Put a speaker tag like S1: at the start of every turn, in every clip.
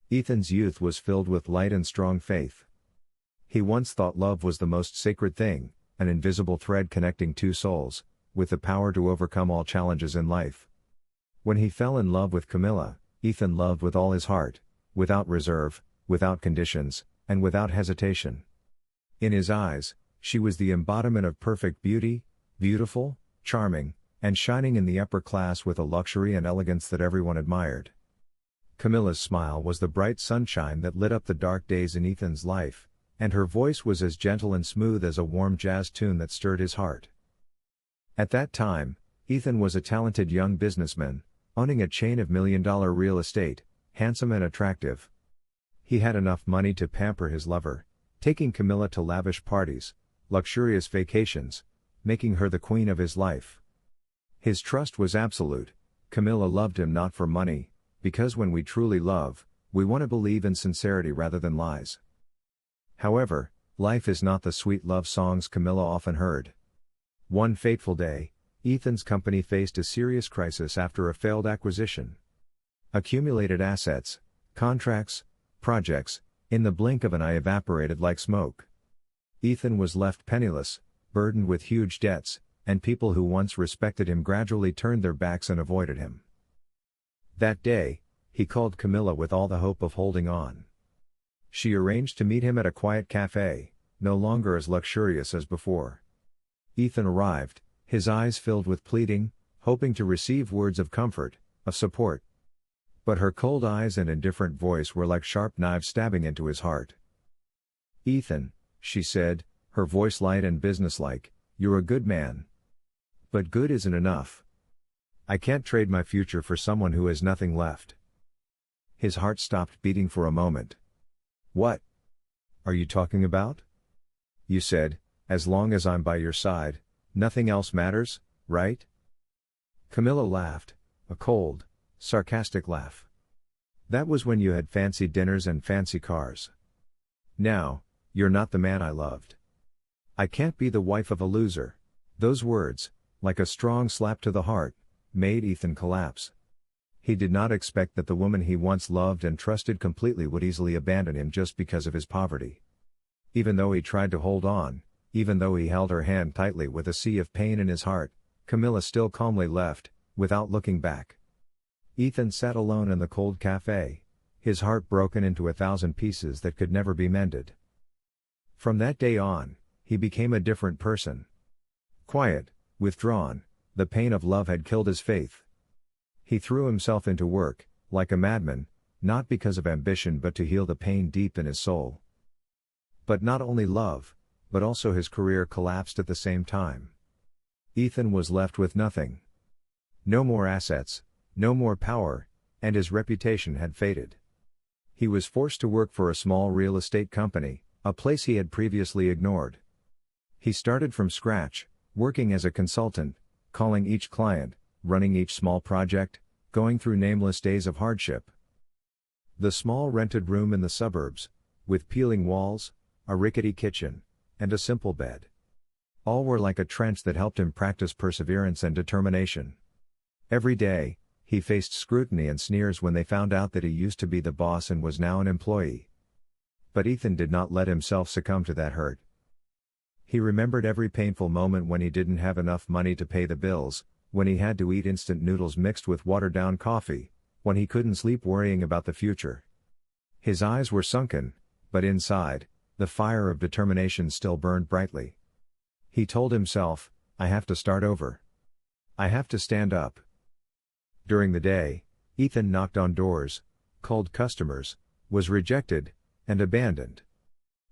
S1: Ethan's youth was filled with light and strong faith. He once thought love was the most sacred thing, an invisible thread connecting two souls, with the power to overcome all challenges in life. When he fell in love with Camilla, Ethan loved with all his heart, without reserve, without conditions, and without hesitation. In his eyes, she was the embodiment of perfect beauty, beautiful, charming, and shining in the upper class with a luxury and elegance that everyone admired. Camilla's smile was the bright sunshine that lit up the dark days in Ethan's life, and her voice was as gentle and smooth as a warm jazz tune that stirred his heart. At that time, Ethan was a talented young businessman, owning a chain of million-dollar real estate, handsome and attractive. He had enough money to pamper his lover, taking Camilla to lavish parties, luxurious vacations, making her the queen of his life. His trust was absolute. Camilla loved him not for money, because when we truly love, we want to believe in sincerity rather than lies. However, life is not the sweet love songs Camilla often heard. One fateful day, Ethan's company faced a serious crisis after a failed acquisition. Accumulated assets, contracts, projects, in the blink of an eye evaporated like smoke. Ethan was left penniless, burdened with huge debts, and people who once respected him gradually turned their backs and avoided him. That day, he called Camilla with all the hope of holding on. She arranged to meet him at a quiet cafe, no longer as luxurious as before. Ethan arrived, his eyes filled with pleading, hoping to receive words of comfort, of support. But her cold eyes and indifferent voice were like sharp knives stabbing into his heart. "Ethan," she said, her voice light and businesslike, "you're a good man. But good isn't enough. I can't trade my future for someone who has nothing left." His heart stopped beating for a moment. "What are you talking about? You said, as long as I'm by your side, nothing else matters, right?" Camilla laughed, a cold, sarcastic laugh. "That was when you had fancy dinners and fancy cars. Now, you're not the man I loved. I can't be the wife of a loser." Those words, like a strong slap to the heart, made Ethan collapse. He did not expect that the woman he once loved and trusted completely would easily abandon him just because of his poverty. Even though he tried to hold on, even though he held her hand tightly with a sea of pain in his heart, Camilla still calmly left, without looking back. Ethan sat alone in the cold cafe, his heart broken into 1,000 pieces that could never be mended. From that day on, he became a different person. Quiet, withdrawn, the pain of love had killed his faith. He threw himself into work, like a madman, not because of ambition but to heal the pain deep in his soul. But not only love, but also his career collapsed at the same time. Ethan was left with nothing. No more assets, no more power, and his reputation had faded. He was forced to work for a small real estate company, a place he had previously ignored. He started from scratch, working as a consultant, calling each client, running each small project, going through nameless days of hardship. The small rented room in the suburbs, with peeling walls, a rickety kitchen, and a simple bed. All were like a trench that helped him practice perseverance and determination. Every day, he faced scrutiny and sneers when they found out that he used to be the boss and was now an employee. But Ethan did not let himself succumb to that hurt. He remembered every painful moment when he didn't have enough money to pay the bills, when he had to eat instant noodles mixed with watered-down coffee, when he couldn't sleep worrying about the future. His eyes were sunken, but inside, the fire of determination still burned brightly. He told himself, "I have to start over. I have to stand up." During the day, Ethan knocked on doors, called customers, was rejected, and abandoned.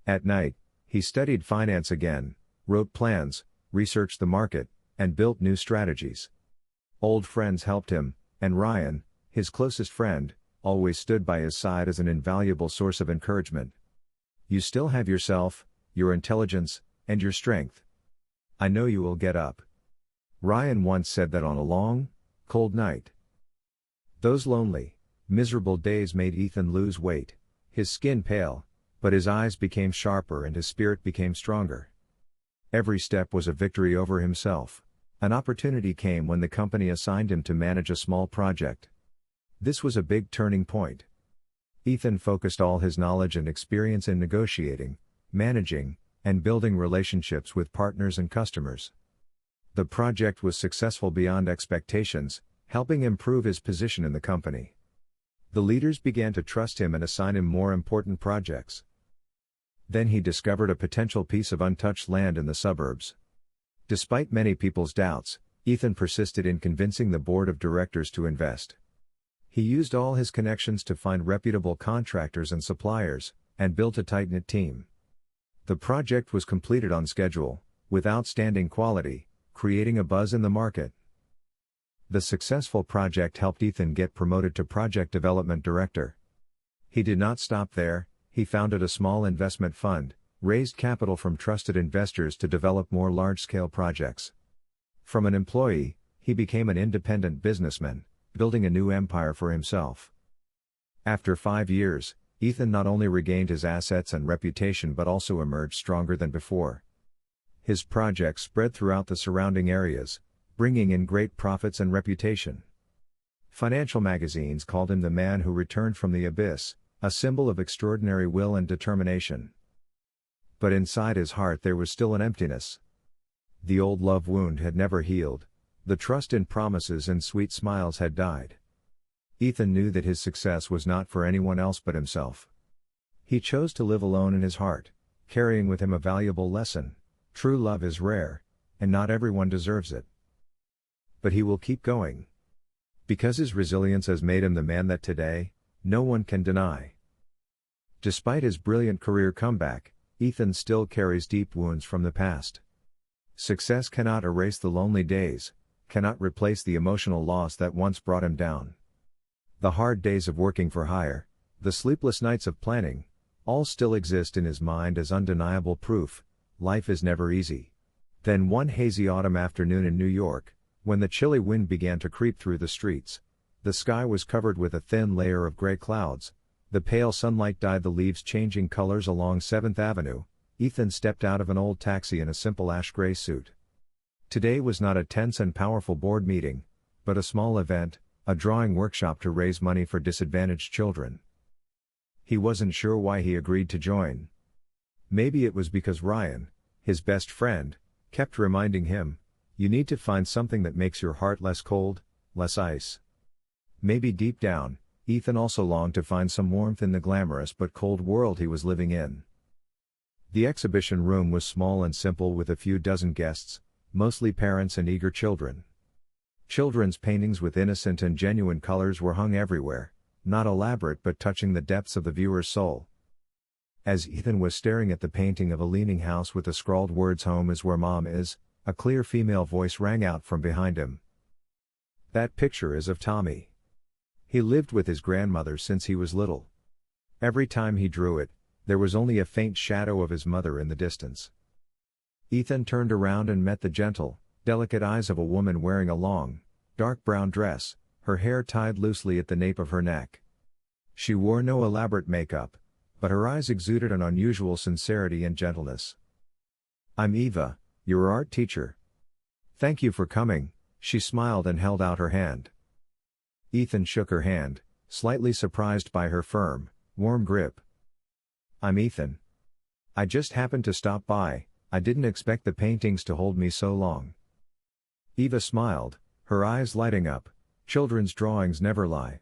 S1: At night, he studied finance again, wrote plans, researched the market, and built new strategies. Old friends helped him, and Ryan, his closest friend, always stood by his side as an invaluable source of encouragement. "You still have yourself, your intelligence, and your strength. I know you will get up." Ryan once said that on a long, cold night. Those lonely, miserable days made Ethan lose weight, his skin pale, but his eyes became sharper and his spirit became stronger. Every step was a victory over himself. An opportunity came when the company assigned him to manage a small project. This was a big turning point. Ethan focused all his knowledge and experience in negotiating, managing, and building relationships with partners and customers. The project was successful beyond expectations, helping improve his position in the company. The leaders began to trust him and assign him more important projects. Then he discovered a potential piece of untouched land in the suburbs. Despite many people's doubts, Ethan persisted in convincing the board of directors to invest. He used all his connections to find reputable contractors and suppliers, and built a tight-knit team. The project was completed on schedule, with outstanding quality, creating a buzz in the market. The successful project helped Ethan get promoted to project development director. He did not stop there. He founded a small investment fund, raised capital from trusted investors to develop more large-scale projects. From an employee, he became an independent businessman, building a new empire for himself. After 5 years, Ethan not only regained his assets and reputation but also emerged stronger than before. His projects spread throughout the surrounding areas, bringing in great profits and reputation. Financial magazines called him the man who returned from the abyss, a symbol of extraordinary will and determination. But inside his heart there was still an emptiness. The old love wound had never healed, the trust in promises and sweet smiles had died. Ethan knew that his success was not for anyone else but himself. He chose to live alone in his heart, carrying with him a valuable lesson: true love is rare, and not everyone deserves it. But he will keep going. Because his resilience has made him the man that today, no one can deny. Despite his brilliant career comeback, Ethan still carries deep wounds from the past. Success cannot erase the lonely days, cannot replace the emotional loss that once brought him down. The hard days of working for hire, the sleepless nights of planning, all still exist in his mind as undeniable proof: life is never easy. Then one hazy autumn afternoon in New York, when the chilly wind began to creep through the streets, the sky was covered with a thin layer of gray clouds, the pale sunlight dyed the leaves changing colors along 7th Avenue, Ethan stepped out of an old taxi in a simple ash-gray suit. Today was not a tense and powerful board meeting, but a small event, a drawing workshop to raise money for disadvantaged children. He wasn't sure why he agreed to join. Maybe it was because Ryan, his best friend, kept reminding him, "You need to find something that makes your heart less cold, less ice." Maybe deep down, Ethan also longed to find some warmth in the glamorous but cold world he was living in. The exhibition room was small and simple with a few dozen guests, mostly parents and eager children. Children's paintings with innocent and genuine colors were hung everywhere, not elaborate but touching the depths of the viewer's soul. As Ethan was staring at the painting of a leaning house with the scrawled words "Home is where Mom is," a clear female voice rang out from behind him. "That picture is of Tommy. He lived with his grandmother since he was little. Every time he drew it, there was only a faint shadow of his mother in the distance." Ethan turned around and met the gentle, delicate eyes of a woman wearing a long, dark brown dress, her hair tied loosely at the nape of her neck. She wore no elaborate makeup, but her eyes exuded an unusual sincerity and gentleness. "I'm Eva, your art teacher. Thank you for coming," she smiled and held out her hand. Ethan shook her hand, slightly surprised by her firm, warm grip. "I'm Ethan. I just happened to stop by. I didn't expect the paintings to hold me so long." Eva smiled, her eyes lighting up. Children's drawings never lie.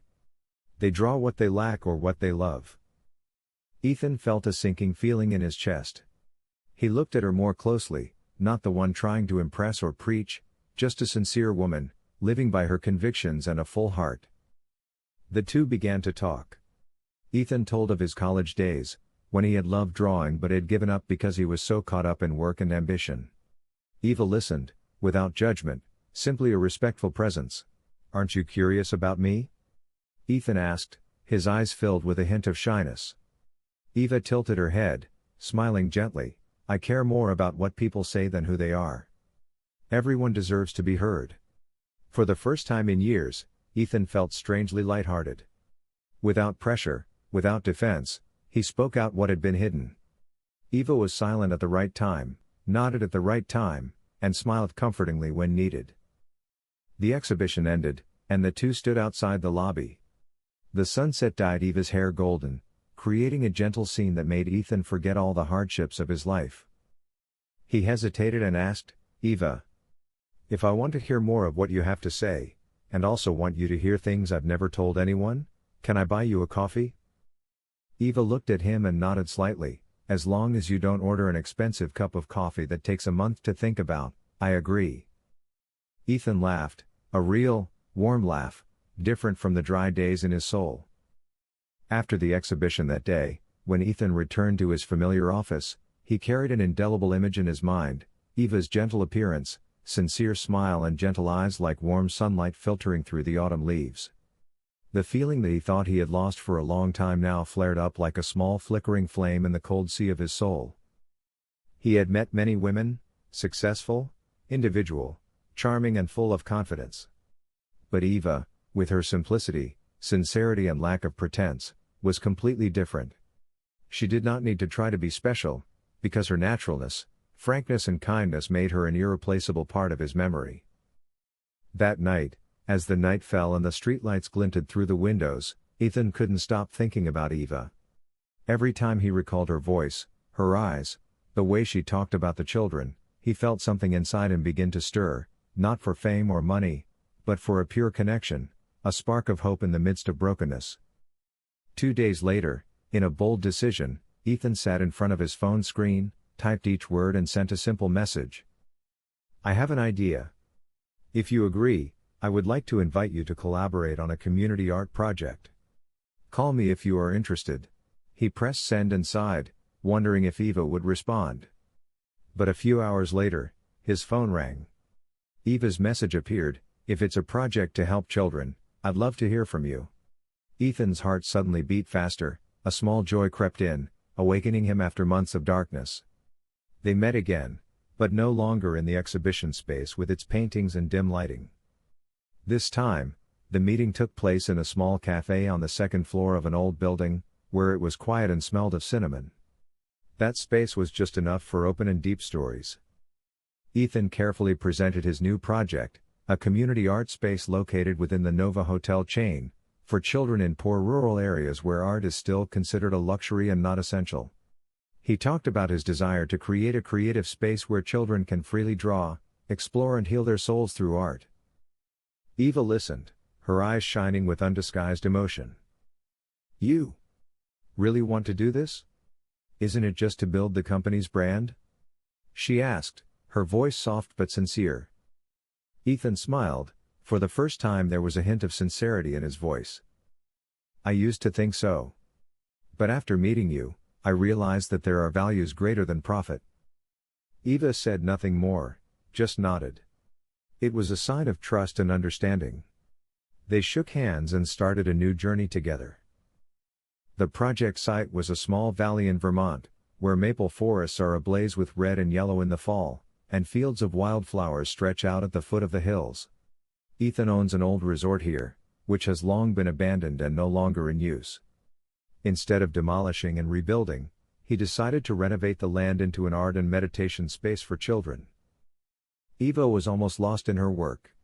S1: They draw what they lack or what they love. Ethan felt a sinking feeling in his chest. He looked at her more closely, not the one trying to impress or preach, just a sincere woman, living by her convictions and a full heart. The two began to talk. Ethan told of his college days, when he had loved drawing but had given up because he was so caught up in work and ambition. Eva listened, without judgment, simply a respectful presence. "Aren't you curious about me?" Ethan asked, his eyes filled with a hint of shyness. Eva tilted her head, smiling gently. "I care more about what people say than who they are. Everyone deserves to be heard." For the first time in years, Ethan felt strangely lighthearted. Without pressure, without defense, he spoke out what had been hidden. Eva was silent at the right time, nodded at the right time, and smiled comfortingly when needed. The exhibition ended, and the two stood outside the lobby. The sunset dyed Eva's hair golden, creating a gentle scene that made Ethan forget all the hardships of his life. He hesitated and asked, "Eva, if I want to hear more of what you have to say, and also want you to hear things I've never told anyone, can I buy you a coffee?" Eva looked at him and nodded slightly. "As long as you don't order an expensive cup of coffee that takes a month to think about, I agree." Ethan laughed, a real, warm laugh, different from the dry days in his soul. After the exhibition that day, when Ethan returned to his familiar office, he carried an indelible image in his mind: Eva's gentle appearance, sincere smile and gentle eyes like warm sunlight filtering through the autumn leaves. The feeling that he thought he had lost for a long time now flared up like a small flickering flame in the cold sea of his soul. He had met many women, successful, individual, charming and full of confidence. But Eva, with her simplicity, sincerity and lack of pretense, was completely different. She did not need to try to be special, because her naturalness, frankness and kindness made her an irreplaceable part of his memory. That night, as the night fell and the streetlights glinted through the windows, Ethan couldn't stop thinking about Eva. Every time he recalled her voice, her eyes, the way she talked about the children, he felt something inside him begin to stir, not for fame or money, but for a pure connection, a spark of hope in the midst of brokenness. 2 days later, in a bold decision, Ethan sat in front of his phone screen, typed each word and sent a simple message. "I have an idea. If you agree, I would like to invite you to collaborate on a community art project. Call me if you are interested." He pressed send and sighed, wondering if Eva would respond. But a few hours later, his phone rang. Eva's message appeared: "If it's a project to help children, I'd love to hear from you." Ethan's heart suddenly beat faster, a small joy crept in, awakening him after months of darkness. They met again, but no longer in the exhibition space with its paintings and dim lighting. This time, the meeting took place in a small cafe on the second floor of an old building, where it was quiet and smelled of cinnamon. That space was just enough for open and deep stories. Ethan carefully presented his new project, a community art space located within the Nova Hotel chain, for children in poor rural areas where art is still considered a luxury and not essential. He talked about his desire to create a creative space where children can freely draw, explore and heal their souls through art. Eva listened, her eyes shining with undisguised emotion. "You really want to do this? Isn't it just to build the company's brand?" she asked, her voice soft but sincere. Ethan smiled. For the first time there was a hint of sincerity in his voice. "I used to think so. But after meeting you, I realized that there are values greater than profit." Eva said nothing more, just nodded. It was a sign of trust and understanding. They shook hands and started a new journey together. The project site was a small valley in Vermont, where maple forests are ablaze with red and yellow in the fall, and fields of wildflowers stretch out at the foot of the hills. Ethan owns an old resort here, which has long been abandoned and no longer in use. Instead of demolishing and rebuilding, he decided to renovate the land into an art and meditation space for children. Eva was almost lost in her work.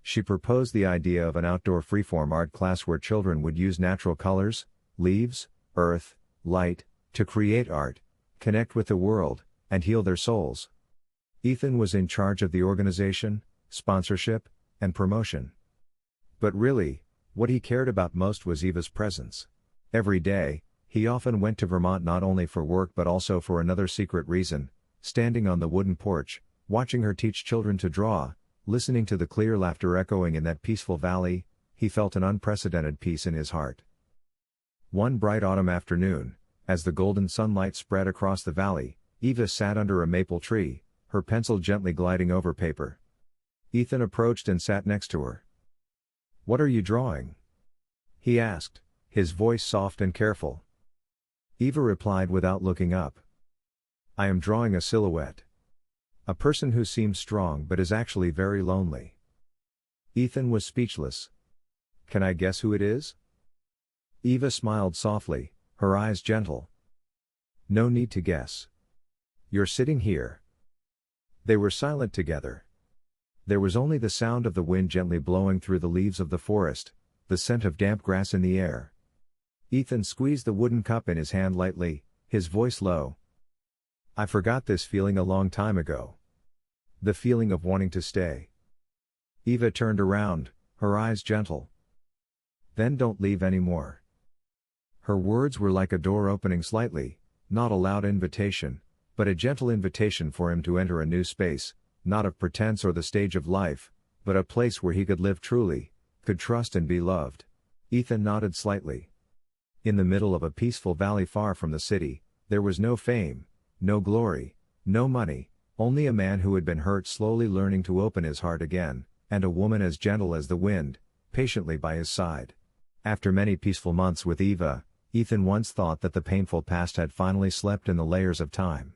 S1: She proposed the idea of an outdoor freeform art class where children would use natural colors, leaves, earth, light, to create art, connect with the world, and heal their souls. Ethan was in charge of the organization, sponsorship, and promotion. But really, what he cared about most was Eva's presence. Every day, he often went to Vermont not only for work but also for another secret reason: standing on the wooden porch, watching her teach children to draw, listening to the clear laughter echoing in that peaceful valley, he felt an unprecedented peace in his heart. One bright autumn afternoon, as the golden sunlight spread across the valley, Eva sat under a maple tree, her pencil gently gliding over paper. Ethan approached and sat next to her. "What are you drawing?" he asked, his voice soft and careful. Eva replied without looking up. "I am drawing a silhouette. A person who seems strong but is actually very lonely." Ethan was speechless. "Can I guess who it is?" Eva smiled softly, her eyes gentle. "No need to guess. You're sitting here." They were silent together. There was only the sound of the wind gently blowing through the leaves of the forest, the scent of damp grass in the air. Ethan squeezed the wooden cup in his hand lightly, his voice low. I forgot this feeling a long time ago. The feeling of wanting to stay. Eva turned around, her eyes gentle. Then don't leave anymore. Her words were like a door opening slightly, not a loud invitation, but a gentle invitation for him to enter a new space, not of pretense or the stage of life, but a place where he could live truly, could trust and be loved. Ethan nodded slightly. In the middle of a peaceful valley far from the city, there was no fame, no glory, no money, only a man who had been hurt slowly learning to open his heart again, and a woman as gentle as the wind, patiently by his side. After many peaceful months with Eva, Ethan once thought that the painful past had finally slept in the layers of time.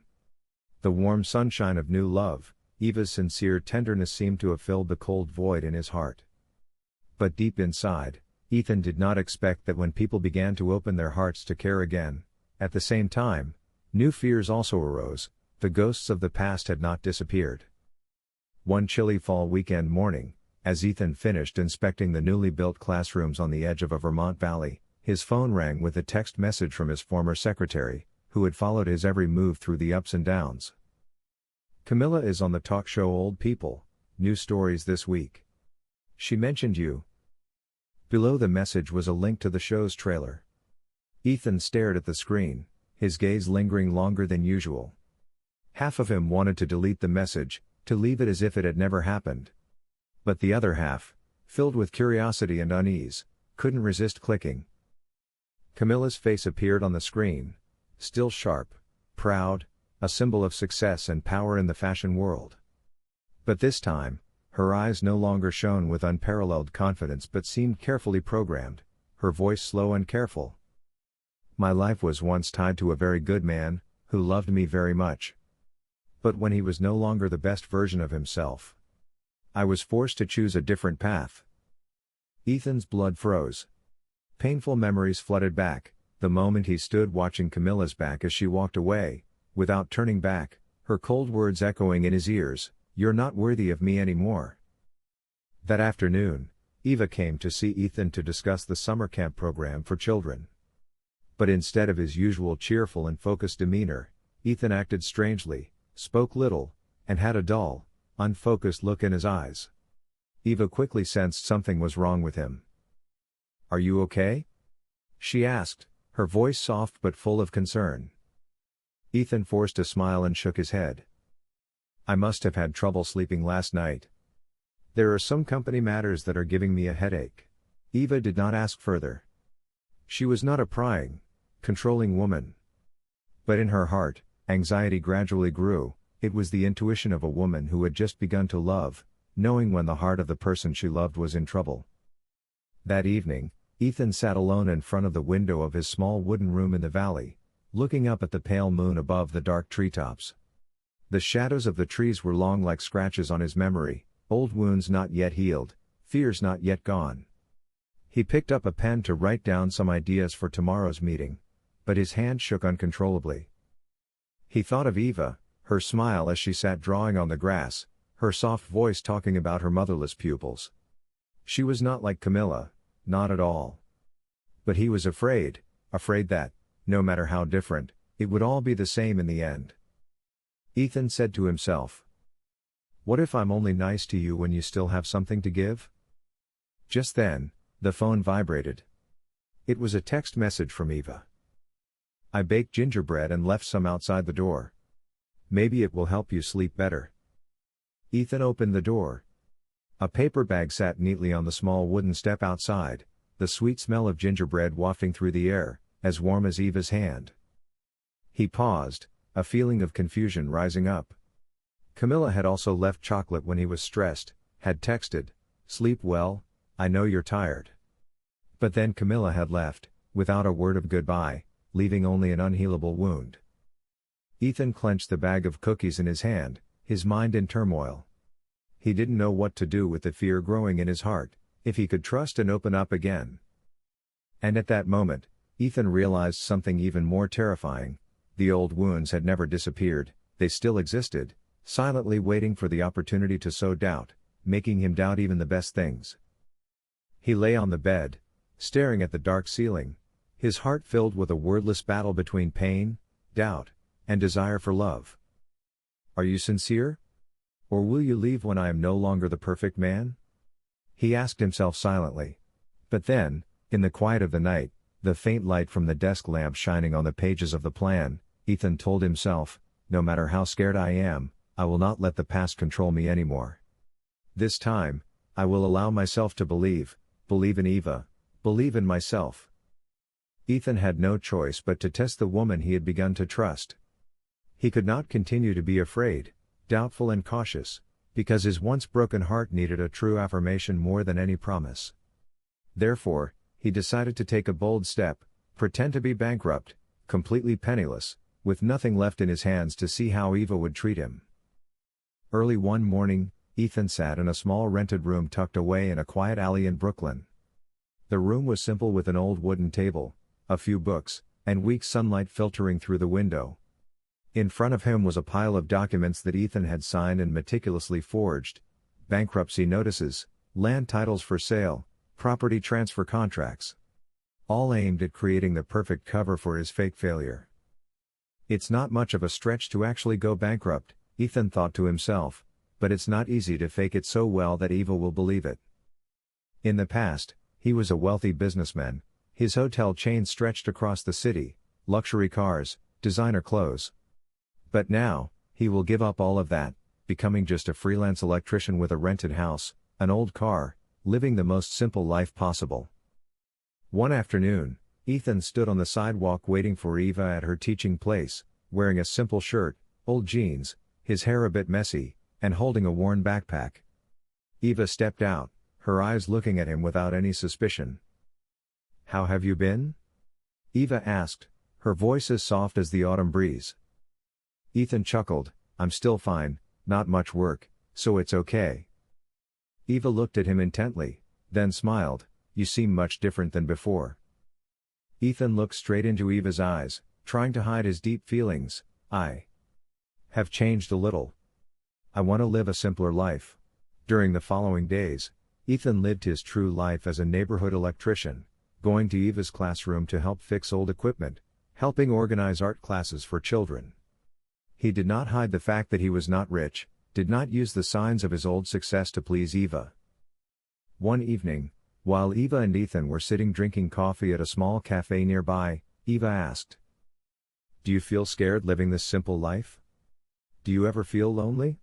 S1: The warm sunshine of new love, Eva's sincere tenderness seemed to have filled the cold void in his heart. But deep inside, Ethan did not expect that when people began to open their hearts to care again, at the same time, new fears also arose. The ghosts of the past had not disappeared. One chilly fall weekend morning, as Ethan finished inspecting the newly built classrooms on the edge of a Vermont valley, his phone rang with a text message from his former secretary, who had followed his every move through the ups and downs. Camilla is on the talk show Old People, new stories this week. She mentioned you. Below the message was a link to the show's trailer. Ethan stared at the screen, his gaze lingering longer than usual. Half of him wanted to delete the message, to leave it as if it had never happened. But the other half, filled with curiosity and unease, couldn't resist clicking. Camilla's face appeared on the screen, still sharp, proud, a symbol of success and power in the fashion world. But this time, her eyes no longer shone with unparalleled confidence but seemed carefully programmed, her voice slow and careful. My life was once tied to a very good man, who loved me very much. But when he was no longer the best version of himself, I was forced to choose a different path. Ethan's blood froze. Painful memories flooded back, the moment he stood watching Camilla's back as she walked away, without turning back, her cold words echoing in his ears, "You're not worthy of me anymore." That afternoon, Eva came to see Ethan to discuss the summer camp program for children. But instead of his usual cheerful and focused demeanor, Ethan acted strangely, spoke little, and had a dull, unfocused look in his eyes. Eva quickly sensed something was wrong with him. "Are you okay?" she asked, her voice soft but full of concern. Ethan forced a smile and shook his head. "I must have had trouble sleeping last night. There are some company matters that are giving me a headache." Eva did not ask further. She was not a prying, controlling woman. But in her heart, anxiety gradually grew. It was the intuition of a woman who had just begun to love, knowing when the heart of the person she loved was in trouble. That evening, Ethan sat alone in front of the window of his small wooden room in the valley, looking up at the pale moon above the dark treetops. The shadows of the trees were long like scratches on his memory, old wounds not yet healed, fears not yet gone. He picked up a pen to write down some ideas for tomorrow's meeting, but his hand shook uncontrollably. He thought of Eva, her smile as she sat drawing on the grass, her soft voice talking about her motherless pupils. She was not like Camilla, not at all. But he was afraid that, no matter how different, it would all be the same in the end. Ethan said to himself, "What if I'm only nice to you when you still have something to give?" Just then, the phone vibrated. It was a text message from Eva. "I baked gingerbread and left some outside the door. Maybe it will help you sleep better." Ethan opened the door. A paper bag sat neatly on the small wooden step outside, the sweet smell of gingerbread wafting through the air, as warm as Eva's hand. He paused, a feeling of confusion rising up. Camilla had also left chocolate when he was stressed, had texted, "Sleep well, I know you're tired." But then Camilla had left, without a word of goodbye, leaving only an unhealable wound. Ethan clenched the bag of cookies in his hand, his mind in turmoil. He didn't know what to do with the fear growing in his heart, if he could trust and open up again. And at that moment, Ethan realized something even more terrifying. The old wounds had never disappeared, they still existed, silently waiting for the opportunity to sow doubt, making him doubt even the best things. He lay on the bed, staring at the dark ceiling, his heart filled with a wordless battle between pain, doubt, and desire for love. "Are you sincere? Or will you leave when I am no longer the perfect man?" he asked himself silently. But then, in the quiet of the night, the faint light from the desk lamp shining on the pages of the plan, Ethan told himself, "No matter how scared I am, I will not let the past control me anymore. This time, I will allow myself to believe in Eva, believe in myself." Ethan had no choice but to test the woman he had begun to trust. He could not continue to be afraid, doubtful and cautious, because his once broken heart needed a true affirmation more than any promise. Therefore, he decided to take a bold step, pretend to be bankrupt, completely penniless, with nothing left in his hands to see how Eva would treat him. Early one morning, Ethan sat in a small rented room tucked away in a quiet alley in Brooklyn. The room was simple with an old wooden table, a few books, and weak sunlight filtering through the window. In front of him was a pile of documents that Ethan had signed and meticulously forged: bankruptcy notices, land titles for sale, property transfer contracts. All aimed at creating the perfect cover for his fake failure. "It's not much of a stretch to actually go bankrupt," Ethan thought to himself, "but it's not easy to fake it so well that Eva will believe it." In the past, he was a wealthy businessman. His hotel chain stretched across the city, luxury cars, designer clothes. But now, he will give up all of that, becoming just a freelance electrician with a rented house, an old car, living the most simple life possible. One afternoon, Ethan stood on the sidewalk waiting for Eva at her teaching place, wearing a simple shirt, old jeans, his hair a bit messy, and holding a worn backpack. Eva stepped out, her eyes looking at him without any suspicion. "How have you been?" Eva asked, her voice as soft as the autumn breeze. Ethan chuckled, "I'm still fine, not much work, so it's okay." Eva looked at him intently, then smiled, "You seem much different than before." Ethan looked straight into Eva's eyes, trying to hide his deep feelings. "I have changed a little. I want to live a simpler life." During the following days, Ethan lived his true life as a neighborhood electrician, going to Eva's classroom to help fix old equipment, helping organize art classes for children. He did not hide the fact that he was not rich, did not use the signs of his old success to please Eva. One evening, while Eva and Ethan were sitting drinking coffee at a small cafe nearby, Eva asked, "Do you feel scared living this simple life? Do you ever feel lonely?"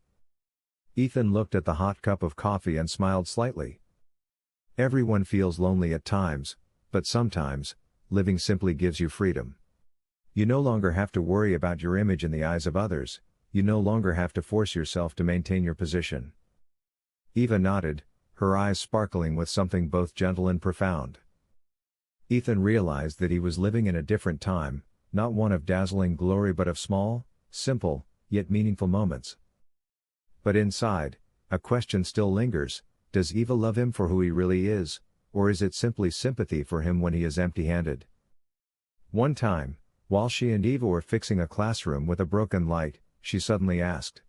S1: Ethan looked at the hot cup of coffee and smiled slightly. "Everyone feels lonely at times, but sometimes, living simply gives you freedom. You no longer have to worry about your image in the eyes of others, you no longer have to force yourself to maintain your position." Eva nodded, her eyes sparkling with something both gentle and profound. Ethan realized that he was living in a different time, not one of dazzling glory but of small, simple, yet meaningful moments. But inside, a question still lingers: does Eva love him for who he really is, or is it simply sympathy for him when he is empty-handed? One time, while she and Eva were fixing a classroom with a broken light, she suddenly asked,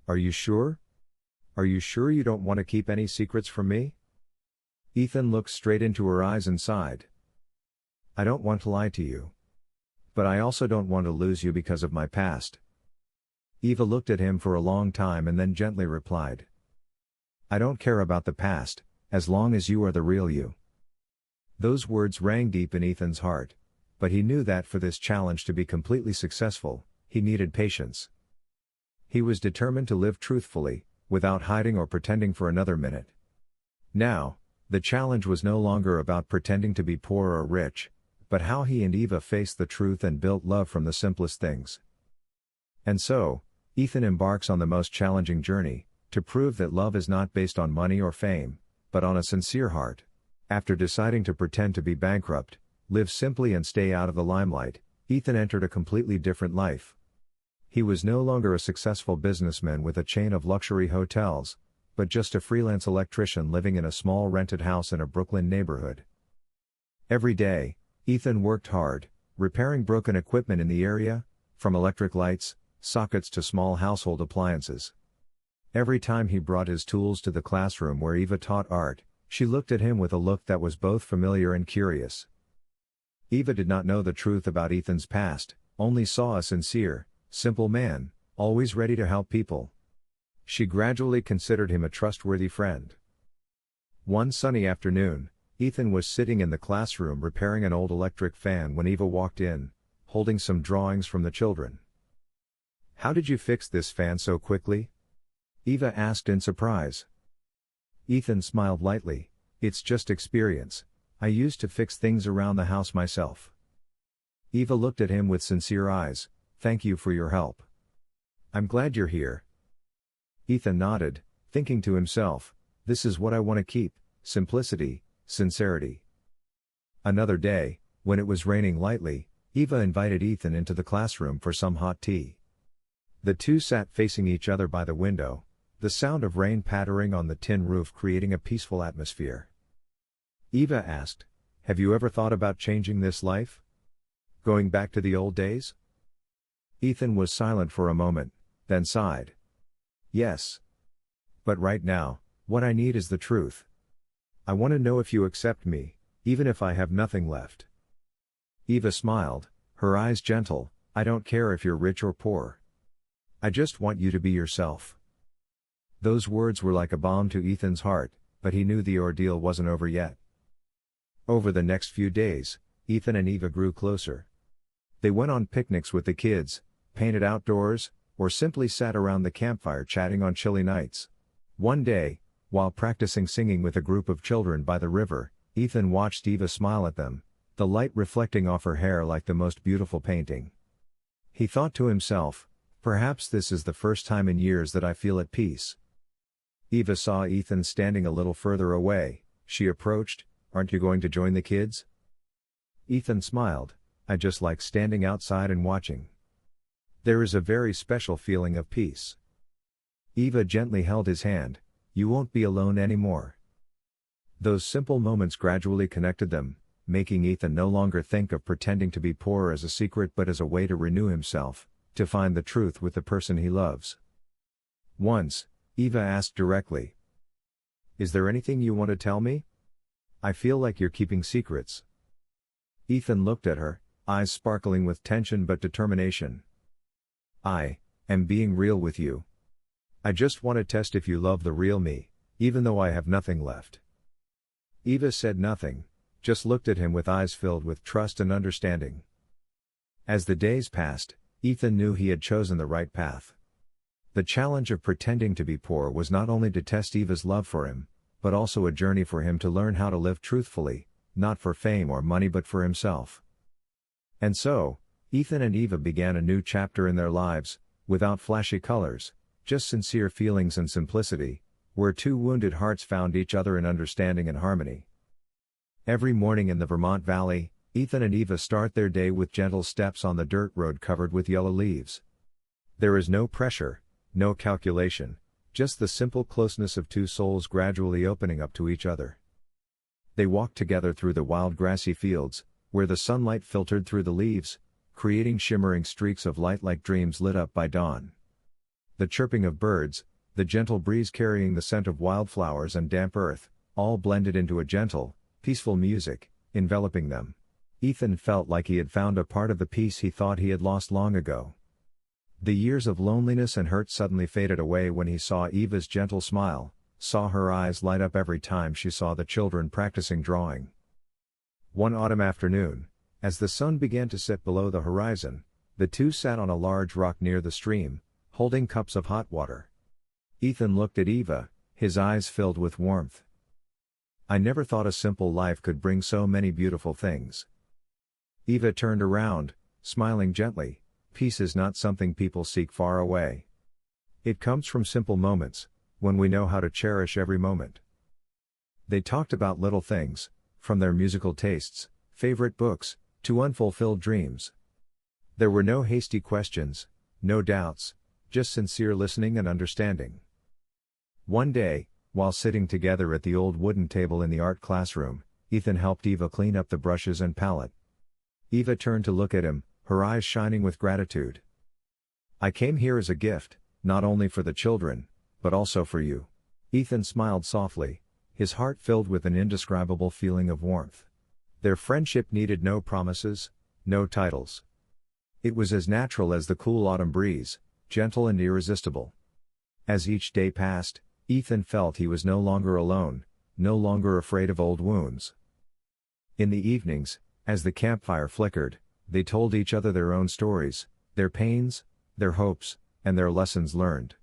S1: "Are you sure? Are you sure you don't want to keep any secrets from me?" Ethan looked straight into her eyes and sighed. "I don't want to lie to you. But I also don't want to lose you because of my past." Eva looked at him for a long time and then gently replied, "I don't care about the past, as long as you are the real you." Those words rang deep in Ethan's heart, but he knew that for this challenge to be completely successful, he needed patience. He was determined to live truthfully, without hiding or pretending for another minute. Now, the challenge was no longer about pretending to be poor or rich, but how he and Eva faced the truth and built love from the simplest things. And so, Ethan embarks on the most challenging journey, to prove that love is not based on money or fame, but on a sincere heart. After deciding to pretend to be bankrupt, live simply and stay out of the limelight, Ethan entered a completely different life. He was no longer a successful businessman with a chain of luxury hotels, but just a freelance electrician living in a small rented house in a Brooklyn neighborhood. Every day, Ethan worked hard, repairing broken equipment in the area, from electric lights, sockets to small household appliances. Every time he brought his tools to the classroom where Eva taught art, She looked at him with a look that was both familiar and curious. Eva did not know the truth about Ethan's past, only saw a sincere, simple man, always ready to help people. She gradually considered him a trustworthy friend. One sunny afternoon, Ethan was sitting in the classroom repairing an old electric fan when Eva walked in, holding some drawings from the children. "How did you fix this fan so quickly?" Eva asked in surprise. Ethan smiled lightly. "It's just experience. I used to fix things around the house myself." Eva looked at him with sincere eyes. "Thank you for your help. I'm glad you're here." Ethan nodded, thinking to himself, "This is what I want to keep, simplicity, sincerity." Another day, when it was raining lightly, Eva invited Ethan into the classroom for some hot tea. The two sat facing each other by the window, the sound of rain pattering on the tin roof creating a peaceful atmosphere. Eva asked, "Have you ever thought about changing this life? Going back to the old days?" Ethan was silent for a moment, then sighed. "Yes. But right now, what I need is the truth. I want to know if you accept me, even if I have nothing left." Eva smiled, her eyes gentle. "I don't care if you're rich or poor. I just want you to be yourself." Those words were like a balm to Ethan's heart, but he knew the ordeal wasn't over yet. Over the next few days, Ethan and Eva grew closer. They went on picnics with the kids, painted outdoors, or simply sat around the campfire chatting on chilly nights. One day, while practicing singing with a group of children by the river, Ethan watched Eva smile at them, the light reflecting off her hair like the most beautiful painting. He thought to himself, "Perhaps this is the first time in years that I feel at peace." Eva saw Ethan standing a little further away. She approached. "Aren't you going to join the kids?" Ethan smiled. "I just like standing outside and watching. There is a very special feeling of peace." Eva gently held his hand. "You won't be alone anymore." Those simple moments gradually connected them, making Ethan no longer think of pretending to be poor as a secret but as a way to renew himself, to find the truth with the person he loves. Once, Eva asked directly, "Is there anything you want to tell me? I feel like you're keeping secrets." Ethan looked at her, eyes sparkling with tension but determination. "I am being real with you. I just want to test if you love the real me, even though I have nothing left." Eva said nothing, just looked at him with eyes filled with trust and understanding. As the days passed, Ethan knew he had chosen the right path. The challenge of pretending to be poor was not only to test Eva's love for him, but also a journey for him to learn how to live truthfully, not for fame or money but for himself. And so, Ethan and Eva began a new chapter in their lives, without flashy colors, just sincere feelings and simplicity, where two wounded hearts found each other in understanding and harmony. Every morning in the Vermont Valley, Ethan and Eva start their day with gentle steps on the dirt road covered with yellow leaves. There is no pressure, no calculation, just the simple closeness of two souls gradually opening up to each other. They walk together through the wild grassy fields, where the sunlight filtered through the leaves, creating shimmering streaks of light like dreams lit up by dawn. The chirping of birds, the gentle breeze carrying the scent of wildflowers and damp earth, all blended into a gentle, peaceful music, enveloping them. Ethan felt like he had found a part of the peace he thought he had lost long ago. The years of loneliness and hurt suddenly faded away when he saw Eva's gentle smile, saw her eyes light up every time she saw the children practicing drawing. One autumn afternoon, as the sun began to set below the horizon, the two sat on a large rock near the stream, holding cups of hot water. Ethan looked at Eva, his eyes filled with warmth. "I never thought a simple life could bring so many beautiful things." Eva turned around, smiling gently. "Peace is not something people seek far away. It comes from simple moments, when we know how to cherish every moment." They talked about little things, from their musical tastes, favorite books, to unfulfilled dreams. There were no hasty questions, no doubts, just sincere listening and understanding. One day, while sitting together at the old wooden table in the art classroom, Ethan helped Eva clean up the brushes and palette. Eva turned to look at him, her eyes shining with gratitude. "I came here as a gift, not only for the children, but also for you." Ethan smiled softly, his heart filled with an indescribable feeling of warmth. Their friendship needed no promises, no titles. It was as natural as the cool autumn breeze, gentle and irresistible. As each day passed, Ethan felt he was no longer alone, no longer afraid of old wounds. In the evenings, as the campfire flickered, they told each other their own stories, their pains, their hopes, and their lessons learned.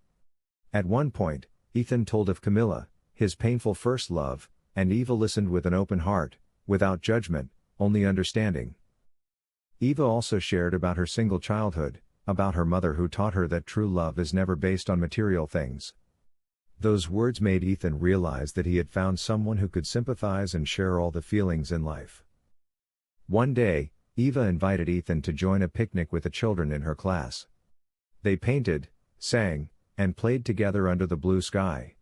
S1: At one point, Ethan told of Camilla, his painful first love, and Eva listened with an open heart, without judgment, only understanding. Eva also shared about her single childhood, about her mother who taught her that true love is never based on material things. Those words made Ethan realize that he had found someone who could sympathize and share all the feelings in life. One day, Eva invited Ethan to join a picnic with the children in her class. They painted, sang, and played together under the blue sky.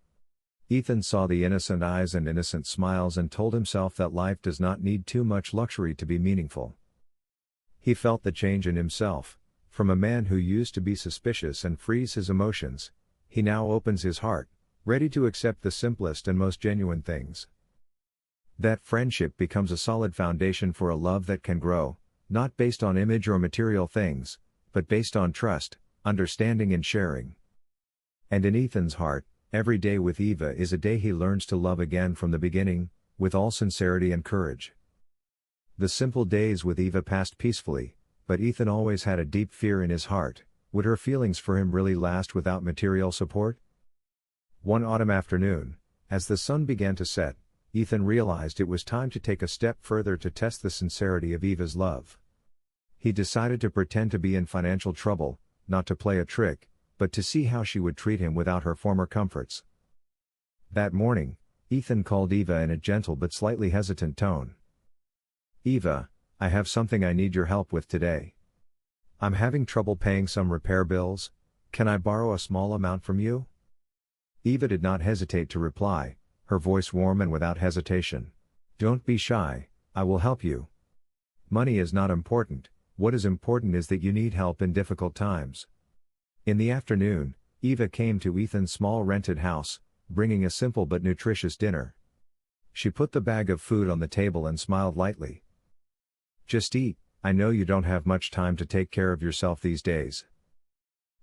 S1: Ethan saw the innocent eyes and innocent smiles and told himself that life does not need too much luxury to be meaningful. He felt the change in himself. From a man who used to be suspicious and freeze his emotions, he now opens his heart, ready to accept the simplest and most genuine things. That friendship becomes a solid foundation for a love that can grow, not based on image or material things, but based on trust, understanding and sharing. And in Ethan's heart, every day with Eva is a day he learns to love again from the beginning, with all sincerity and courage. The simple days with Eva passed peacefully, but Ethan always had a deep fear in his heart. Would her feelings for him really last without material support? One autumn afternoon, as the sun began to set, Ethan realized it was time to take a step further to test the sincerity of Eva's love. He decided to pretend to be in financial trouble, not to play a trick, but to see how she would treat him without her former comforts. That morning, Ethan called Eva in a gentle but slightly hesitant tone. "Eva, I have something I need your help with today. I'm having trouble paying some repair bills. Can I borrow a small amount from you?" Eva did not hesitate to reply, her voice warm and without hesitation. "Don't be shy, I will help you. Money is not important, what is important is that you need help in difficult times." In the afternoon, Eva came to Ethan's small rented house, bringing a simple but nutritious dinner. She put the bag of food on the table and smiled lightly. "Just eat, I know you don't have much time to take care of yourself these days."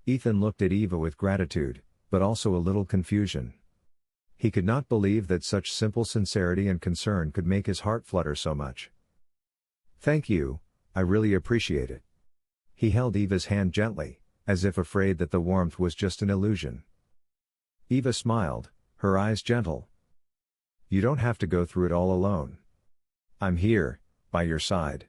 S1: Ethan looked at Eva with gratitude, but also a little confusion. He could not believe that such simple sincerity and concern could make his heart flutter so much. "Thank you, I really appreciate it." He held Eva's hand gently, as if afraid that the warmth was just an illusion. Eva smiled, her eyes gentle. "You don't have to go through it all alone. I'm here, by your side."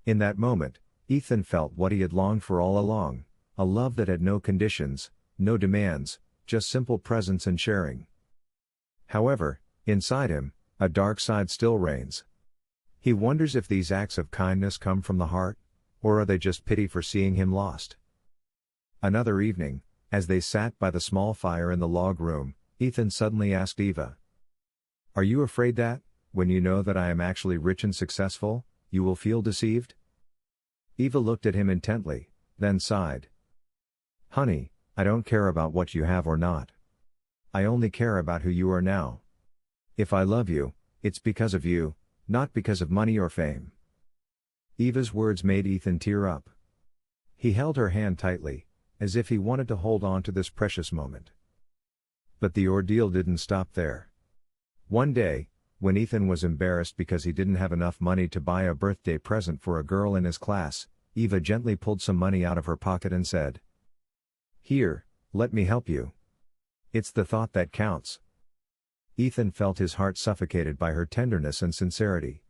S1: In that moment, Ethan felt what he had longed for all along, a love that had no conditions, no demands, just simple presence and sharing. However, inside him, a dark side still reigns. He wonders if these acts of kindness come from the heart, or are they just pity for seeing him lost? Another evening, as they sat by the small fire in the log room, Ethan suddenly asked Eva, "Are you afraid that, when you know that I am actually rich and successful, you will feel deceived?" Eva looked at him intently, then sighed. "Honey, I don't care about what you have or not. I only care about who you are now. If I love you, it's because of you, not because of money or fame." Eva's words made Ethan tear up. He held her hand tightly, as if he wanted to hold on to this precious moment. But the ordeal didn't stop there. One day, when Ethan was embarrassed because he didn't have enough money to buy a birthday present for a girl in his class, Eva gently pulled some money out of her pocket and said, "Here, let me help you. It's the thought that counts." Ethan felt his heart suffocated by her tenderness and sincerity.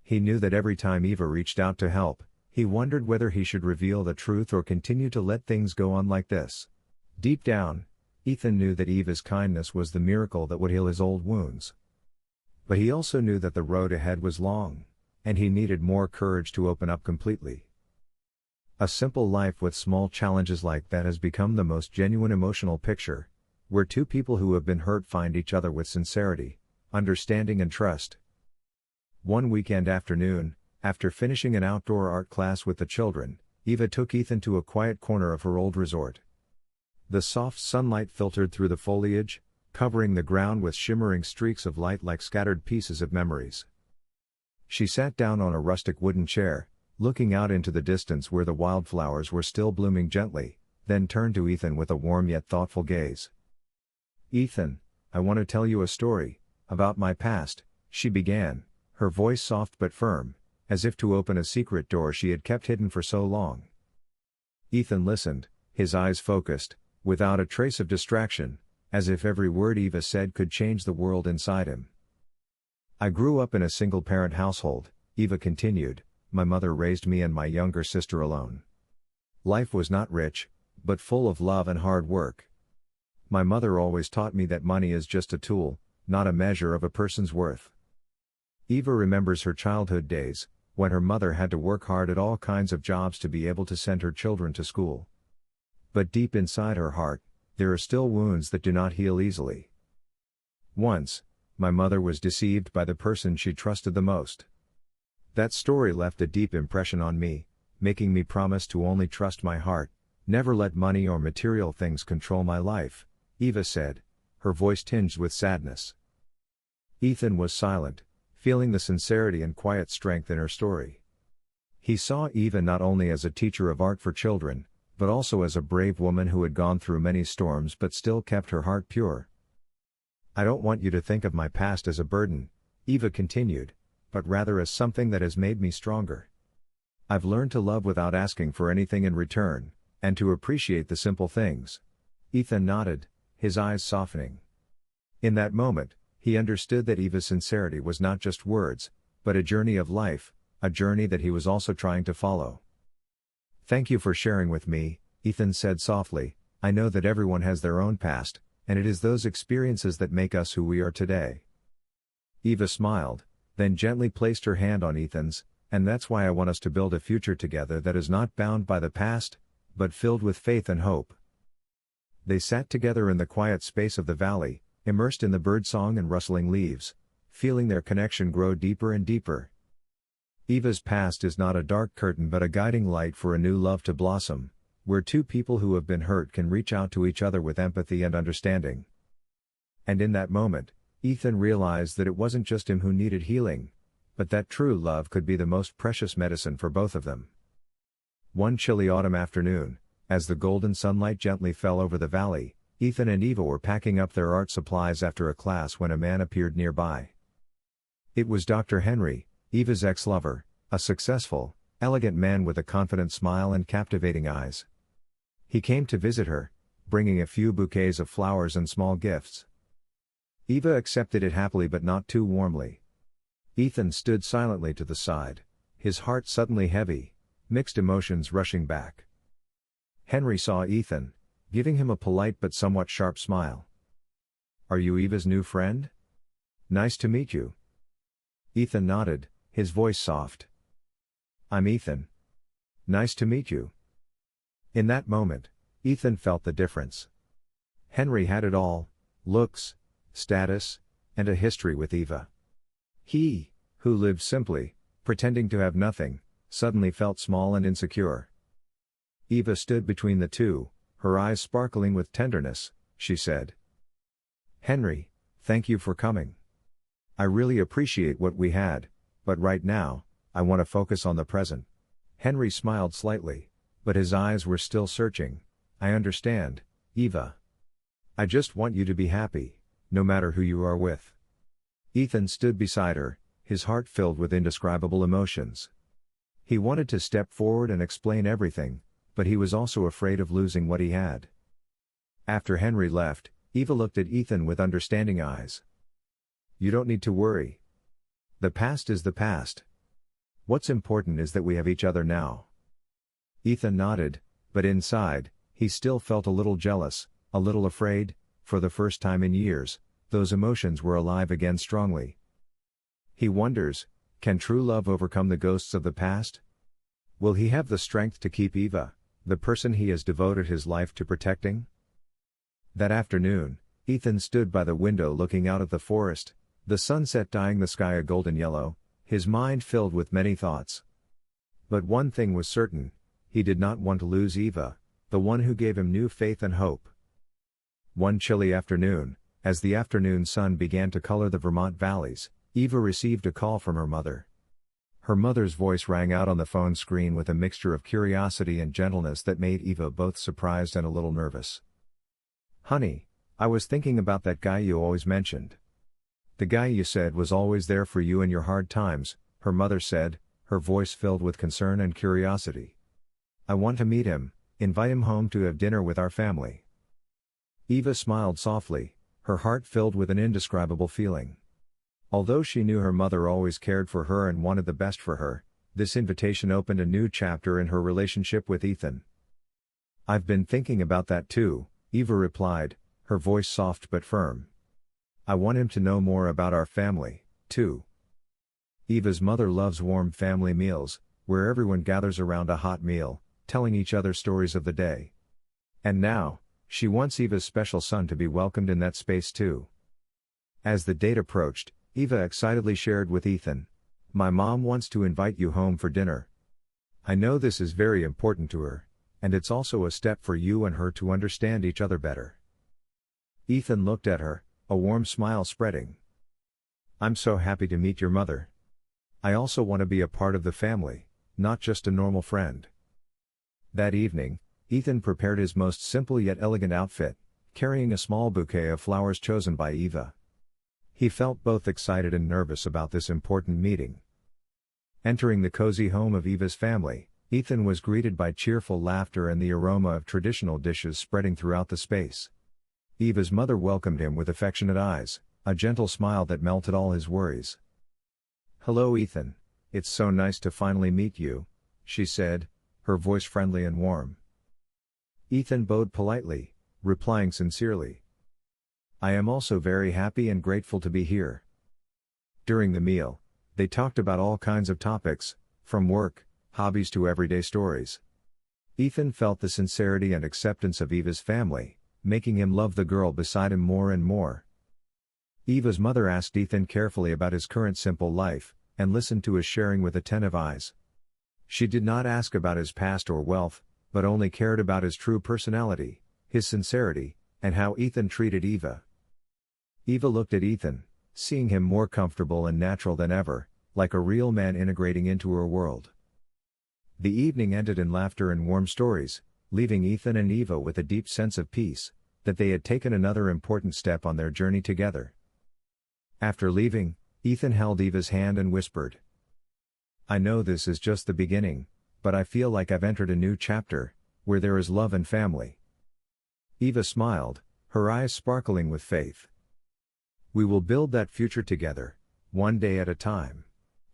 S1: He knew that every time Eva reached out to help, he wondered whether he should reveal the truth or continue to let things go on like this. Deep down, Ethan knew that Eva's kindness was the miracle that would heal his old wounds. But he also knew that the road ahead was long, and he needed more courage to open up completely. A simple life with small challenges like that has become the most genuine emotional picture, where two people who have been hurt find each other with sincerity, understanding and trust. One weekend afternoon, after finishing an outdoor art class with the children, Eva took Ethan to a quiet corner of her old resort. The soft sunlight filtered through the foliage, covering the ground with shimmering streaks of light like scattered pieces of memories. She sat down on a rustic wooden chair, looking out into the distance where the wildflowers were still blooming gently, then turned to Ethan with a warm yet thoughtful gaze. "Ethan, I want to tell you a story about my past," she began, her voice soft but firm, as if to open a secret door she had kept hidden for so long. Ethan listened, his eyes focused, without a trace of distraction, as if every word Eva said could change the world inside him. "I grew up in a single-parent household," Eva continued. "My mother raised me and my younger sister alone. Life was not rich, but full of love and hard work. My mother always taught me that money is just a tool, not a measure of a person's worth." Eva remembers her childhood days, when her mother had to work hard at all kinds of jobs to be able to send her children to school. But deep inside her heart, there are still wounds that do not heal easily. "Once, my mother was deceived by the person she trusted the most. That story left a deep impression on me, making me promise to only trust my heart, never let money or material things control my life," Eva said, her voice tinged with sadness. Ethan was silent, feeling the sincerity and quiet strength in her story. He saw Eva not only as a teacher of art for children, but also as a brave woman who had gone through many storms but still kept her heart pure. "I don't want you to think of my past as a burden," Eva continued, "but rather as something that has made me stronger. I've learned to love without asking for anything in return, and to appreciate the simple things." Ethan nodded, his eyes softening. In that moment, he understood that Eva's sincerity was not just words, but a journey of life, a journey that he was also trying to follow. "Thank you for sharing with me," Ethan said softly. "I know that everyone has their own past, and it is those experiences that make us who we are today." Eva smiled, then gently placed her hand on Ethan's, "And that's why I want us to build a future together that is not bound by the past, but filled with faith and hope." They sat together in the quiet space of the valley, immersed in the birdsong and rustling leaves, feeling their connection grow deeper and deeper. Eva's past is not a dark curtain but a guiding light for a new love to blossom, where two people who have been hurt can reach out to each other with empathy and understanding. And in that moment, Ethan realized that it wasn't just him who needed healing, but that true love could be the most precious medicine for both of them. One chilly autumn afternoon, as the golden sunlight gently fell over the valley, Ethan and Eva were packing up their art supplies after a class when a man appeared nearby. It was Dr. Henry, Eva's ex-lover, a successful, elegant man with a confident smile and captivating eyes. He came to visit her, bringing a few bouquets of flowers and small gifts. Eva accepted it happily but not too warmly. Ethan stood silently to the side, his heart suddenly heavy, mixed emotions rushing back. Henry saw Ethan, giving him a polite but somewhat sharp smile. "Are you Eva's new friend? Nice to meet you." Ethan nodded, his voice soft. "I'm Ethan. Nice to meet you." In that moment, Ethan felt the difference. Henry had it all: looks, status, and a history with Eva. He, who lived simply, pretending to have nothing, suddenly felt small and insecure. Eva stood between the two, her eyes sparkling with tenderness. She said, "Henry, thank you for coming. I really appreciate what we had, but right now, I want to focus on the present." Henry smiled slightly, but his eyes were still searching. "I understand, Eva. I just want you to be happy, no matter who you are with." Ethan stood beside her, his heart filled with indescribable emotions. He wanted to step forward and explain everything, but he was also afraid of losing what he had. After Henry left, Eva looked at Ethan with understanding eyes. "You don't need to worry. The past is the past. What's important is that we have each other now." Ethan nodded, but inside, he still felt a little jealous, a little afraid. For the first time in years, those emotions were alive again strongly. He wonders, can true love overcome the ghosts of the past? Will he have the strength to keep Eva, the person he has devoted his life to protecting? That afternoon, Ethan stood by the window looking out at the forest, the sunset dyeing the sky a golden yellow, his mind filled with many thoughts. But one thing was certain: he did not want to lose Eva, the one who gave him new faith and hope. One chilly afternoon, As the afternoon sun began to color the Vermont valleys, Eva received a call from her mother. Her mother's voice rang out on the phone screen with a mixture of curiosity and gentleness that made Eva both surprised and a little nervous. "Honey, I was thinking about that guy you always mentioned. The guy you said was always there for you in your hard times," her mother said, her voice filled with concern and curiosity. "I want to meet him, invite him home to have dinner with our family." Eva smiled softly, her heart filled with an indescribable feeling. Although she knew her mother always cared for her and wanted the best for her, this invitation opened a new chapter in her relationship with Ethan. "I've been thinking about that too," Eva replied, her voice soft but firm. "I want him to know more about our family, too." Eva's mother loves warm family meals, where everyone gathers around a hot meal, telling each other stories of the day. And now, she wants Eva's special son to be welcomed in that space too. As the date approached, Eva excitedly shared with Ethan, "My mom wants to invite you home for dinner. I know this is very important to her, and it's also a step for you and her to understand each other better." Ethan looked at her, a warm smile spreading. "I'm so happy to meet your mother. I also want to be a part of the family, not just a normal friend." That evening, Ethan prepared his most simple yet elegant outfit, carrying a small bouquet of flowers chosen by Eva. He felt both excited and nervous about this important meeting. Entering the cozy home of Eva's family, Ethan was greeted by cheerful laughter and the aroma of traditional dishes spreading throughout the space. Eva's mother welcomed him with affectionate eyes, a gentle smile that melted all his worries. "Hello Ethan, it's so nice to finally meet you," she said, her voice friendly and warm. Ethan bowed politely, replying sincerely, "I am also very happy and grateful to be here." During the meal, they talked about all kinds of topics, from work, hobbies to everyday stories. Ethan felt the sincerity and acceptance of Eva's family, making him love the girl beside him more and more. Eva's mother asked Ethan carefully about his current simple life, and listened to his sharing with attentive eyes. She did not ask about his past or wealth, but only cared about his true personality, his sincerity, and how Ethan treated Eva. Eva looked at Ethan, seeing him more comfortable and natural than ever, like a real man integrating into her world. The evening ended in laughter and warm stories, leaving Ethan and Eva with a deep sense of peace, that they had taken another important step on their journey together. After leaving, Ethan held Eva's hand and whispered, "I know this is just the beginning, but I feel like I've entered a new chapter, where there is love and family." Eva smiled, her eyes sparkling with faith. "We will build that future together, one day at a time."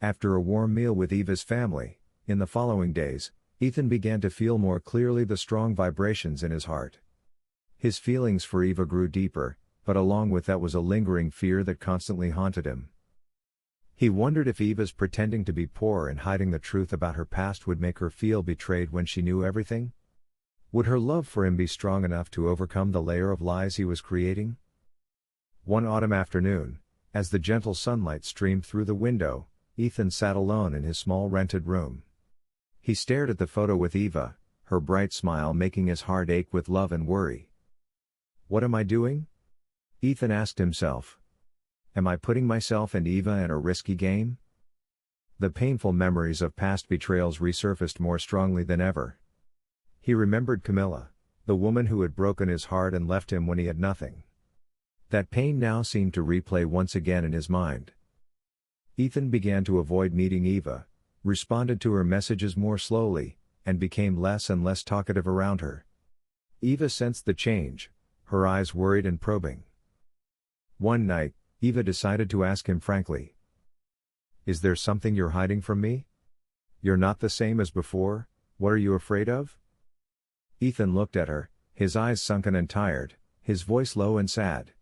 S1: After a warm meal with Eva's family, in the following days, Ethan began to feel more clearly the strong vibrations in his heart. His feelings for Eva grew deeper, but along with that was a lingering fear that constantly haunted him. He wondered if Eva's pretending to be poor and hiding the truth about her past would make her feel betrayed when she knew everything. Would her love for him be strong enough to overcome the layer of lies he was creating? One autumn afternoon, as the gentle sunlight streamed through the window, Ethan sat alone in his small rented room. He stared at the photo with Eva, her bright smile making his heart ache with love and worry. "What am I doing?" Ethan asked himself. "Am I putting myself and Eva in a risky game?" The painful memories of past betrayals resurfaced more strongly than ever. He remembered Camilla, the woman who had broken his heart and left him when he had nothing. That pain now seemed to replay once again in his mind. Ethan began to avoid meeting Eva, responded to her messages more slowly, and became less and less talkative around her. Eva sensed the change, her eyes worried and probing. One night, Eva decided to ask him frankly, "Is there something you're hiding from me? You're not the same as before, what are you afraid of?" Ethan looked at her, his eyes sunken and tired, his voice low and sad.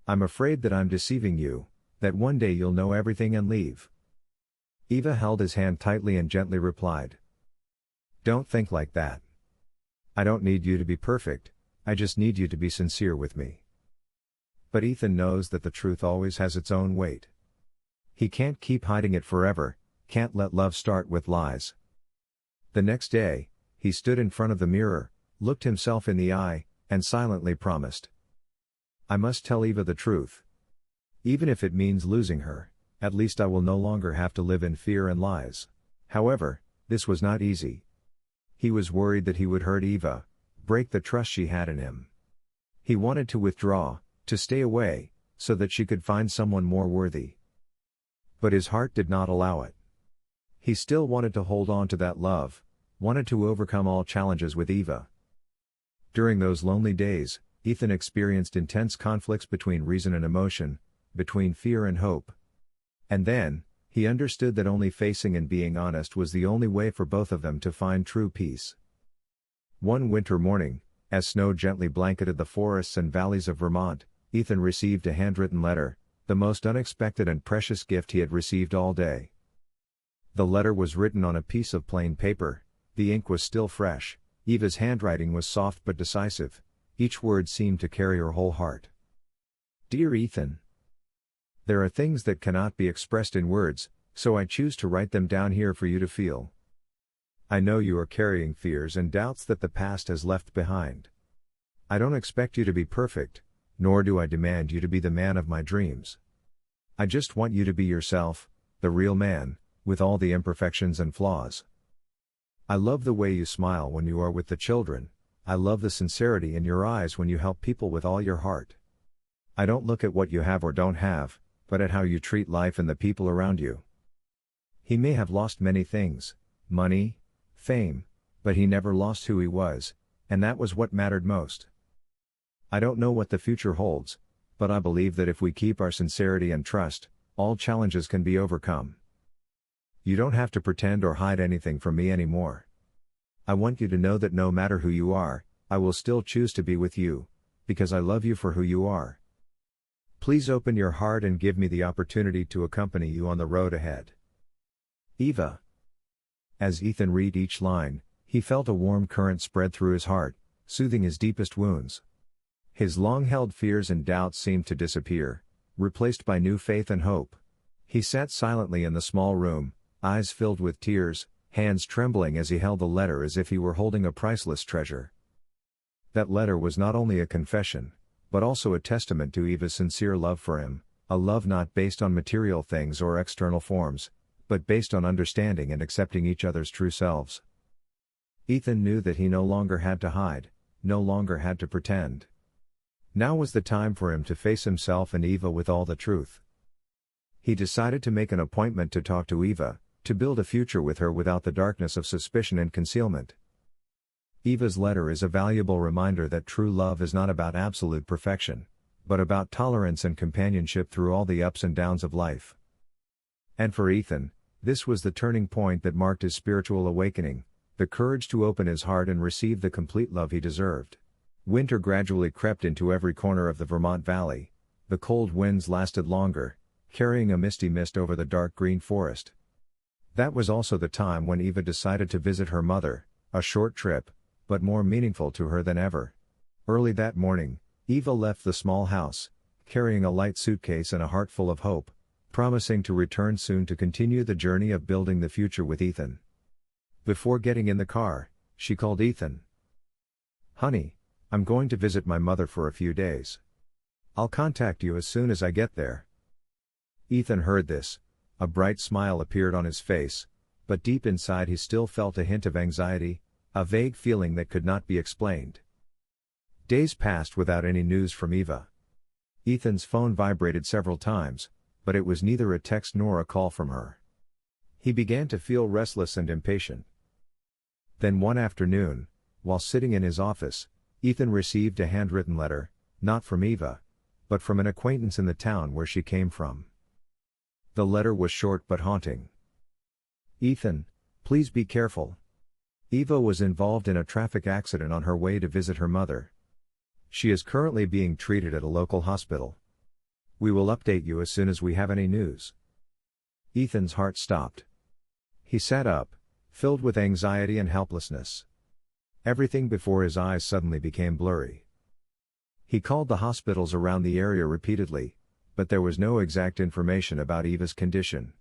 S1: "I'm afraid that I'm deceiving you, that one day you'll know everything and leave." Eva held his hand tightly and gently replied, "Don't think like that. I don't need you to be perfect, I just need you to be sincere with me." But Ethan knows that the truth always has its own weight. He can't keep hiding it forever, can't let love start with lies. The next day, he stood in front of the mirror, looked himself in the eye, and silently promised, I must tell Eva the truth. Even if it means losing her, at least I will no longer have to live in fear and lies. However, this was not easy. He was worried that he would hurt Eva, break the trust she had in him. He wanted to withdraw, to stay away, so that she could find someone more worthy. But his heart did not allow it. He still wanted to hold on to that love, wanted to overcome all challenges with Eva. During those lonely days, Ethan experienced intense conflicts between reason and emotion, between fear and hope. And then, he understood that only facing and being honest was the only way for both of them to find true peace. One winter morning, as snow gently blanketed the forests and valleys of Vermont, Ethan received a handwritten letter, the most unexpected and precious gift he had received all day. The letter was written on a piece of plain paper, the ink was still fresh, Eva's handwriting was soft but decisive, each word seemed to carry her whole heart. Dear Ethan, there are things that cannot be expressed in words, so I choose to write them down here for you to feel. I know you are carrying fears and doubts that the past has left behind. I don't expect you to be perfect, nor do I demand you to be the man of my dreams. I just want you to be yourself, the real man, with all the imperfections and flaws. I love the way you smile when you are with the children, I love the sincerity in your eyes when you help people with all your heart. I don't look at what you have or don't have, but at how you treat life and the people around you. He may have lost many things, money, fame, but he never lost who he was, and that was what mattered most. I don't know what the future holds, but I believe that if we keep our sincerity and trust, all challenges can be overcome. You don't have to pretend or hide anything from me anymore. I want you to know that no matter who you are, I will still choose to be with you, because I love you for who you are. Please open your heart and give me the opportunity to accompany you on the road ahead. Eva. As Ethan read each line, he felt a warm current spread through his heart, soothing his deepest wounds. His long-held fears and doubts seemed to disappear, replaced by new faith and hope. He sat silently in the small room, eyes filled with tears, hands trembling as he held the letter as if he were holding a priceless treasure. That letter was not only a confession, but also a testament to Eva's sincere love for him, a love not based on material things or external forms, but based on understanding and accepting each other's true selves. Ethan knew that he no longer had to hide, no longer had to pretend. Now was the time for him to face himself and Eva with all the truth. He decided to make an appointment to talk to Eva, to build a future with her without the darkness of suspicion and concealment. Eva's letter is a valuable reminder that true love is not about absolute perfection, but about tolerance and companionship through all the ups and downs of life. And for Ethan, this was the turning point that marked his spiritual awakening, the courage to open his heart and receive the complete love he deserved. Winter gradually crept into every corner of the Vermont Valley, the cold winds lasted longer, carrying a misty mist over the dark green forest. That was also the time when Eva decided to visit her mother, a short trip, but more meaningful to her than ever. Early that morning, Eva left the small house, carrying a light suitcase and a heart full of hope, promising to return soon to continue the journey of building the future with Ethan. Before getting in the car, she called Ethan. "Honey, I'm going to visit my mother for a few days. I'll contact you as soon as I get there." Ethan heard this. A bright smile appeared on his face, but deep inside he still felt a hint of anxiety, a vague feeling that could not be explained. Days passed without any news from Eva. Ethan's phone vibrated several times, but it was neither a text nor a call from her. He began to feel restless and impatient. Then one afternoon, while sitting in his office, Ethan received a handwritten letter, not from Eva, but from an acquaintance in the town where she came from. The letter was short but haunting. "Ethan, please be careful. Eva was involved in a traffic accident on her way to visit her mother. She is currently being treated at a local hospital. We will update you as soon as we have any news." Ethan's heart stopped. He sat up, filled with anxiety and helplessness. Everything before his eyes suddenly became blurry. He called the hospitals around the area repeatedly, but there was no exact information about Eva's condition.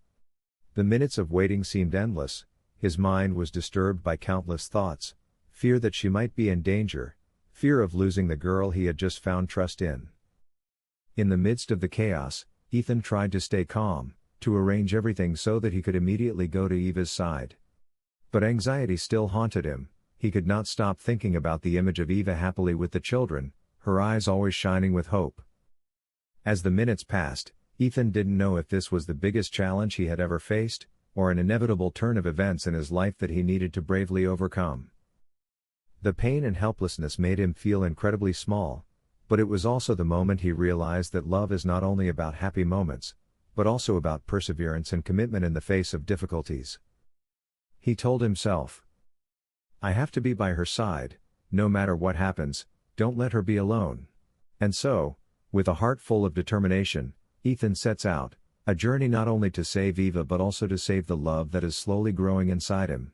S1: The minutes of waiting seemed endless. His mind was disturbed by countless thoughts, fear that she might be in danger, fear of losing the girl he had just found trust in. In the midst of the chaos, Ethan tried to stay calm, to arrange everything so that he could immediately go to Eva's side. But anxiety still haunted him. He could not stop thinking about the image of Eva happily with the children, her eyes always shining with hope. As the minutes passed, Ethan didn't know if this was the biggest challenge he had ever faced, or an inevitable turn of events in his life that he needed to bravely overcome. The pain and helplessness made him feel incredibly small, but it was also the moment he realized that love is not only about happy moments, but also about perseverance and commitment in the face of difficulties. He told himself, "I have to be by her side, no matter what happens, don't let her be alone." And so, with a heart full of determination, Ethan sets out, a journey not only to save Eva but also to save the love that is slowly growing inside him.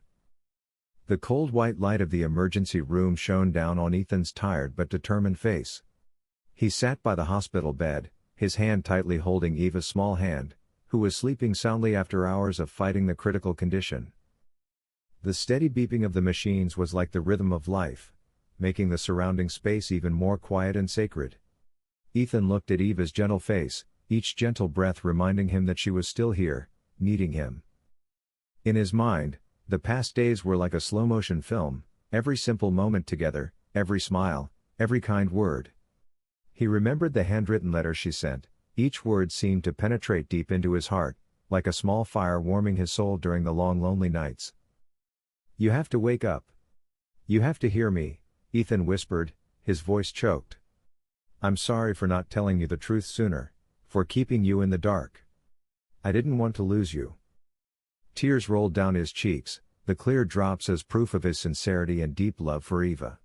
S1: The cold white light of the emergency room shone down on Ethan's tired but determined face. He sat by the hospital bed, his hand tightly holding Eva's small hand, who was sleeping soundly after hours of fighting the critical condition. The steady beeping of the machines was like the rhythm of life, making the surrounding space even more quiet and sacred. Ethan looked at Eva's gentle face, each gentle breath reminding him that she was still here, needing him. In his mind, the past days were like a slow-motion film, every simple moment together, every smile, every kind word. He remembered the handwritten letters she sent, each word seemed to penetrate deep into his heart, like a small fire warming his soul during the long lonely nights. "You have to wake up. You have to hear me," Ethan whispered, his voice choked. "I'm sorry for not telling you the truth sooner, for keeping you in the dark. I didn't want to lose you." Tears rolled down his cheeks, the clear drops as proof of his sincerity and deep love for Eva.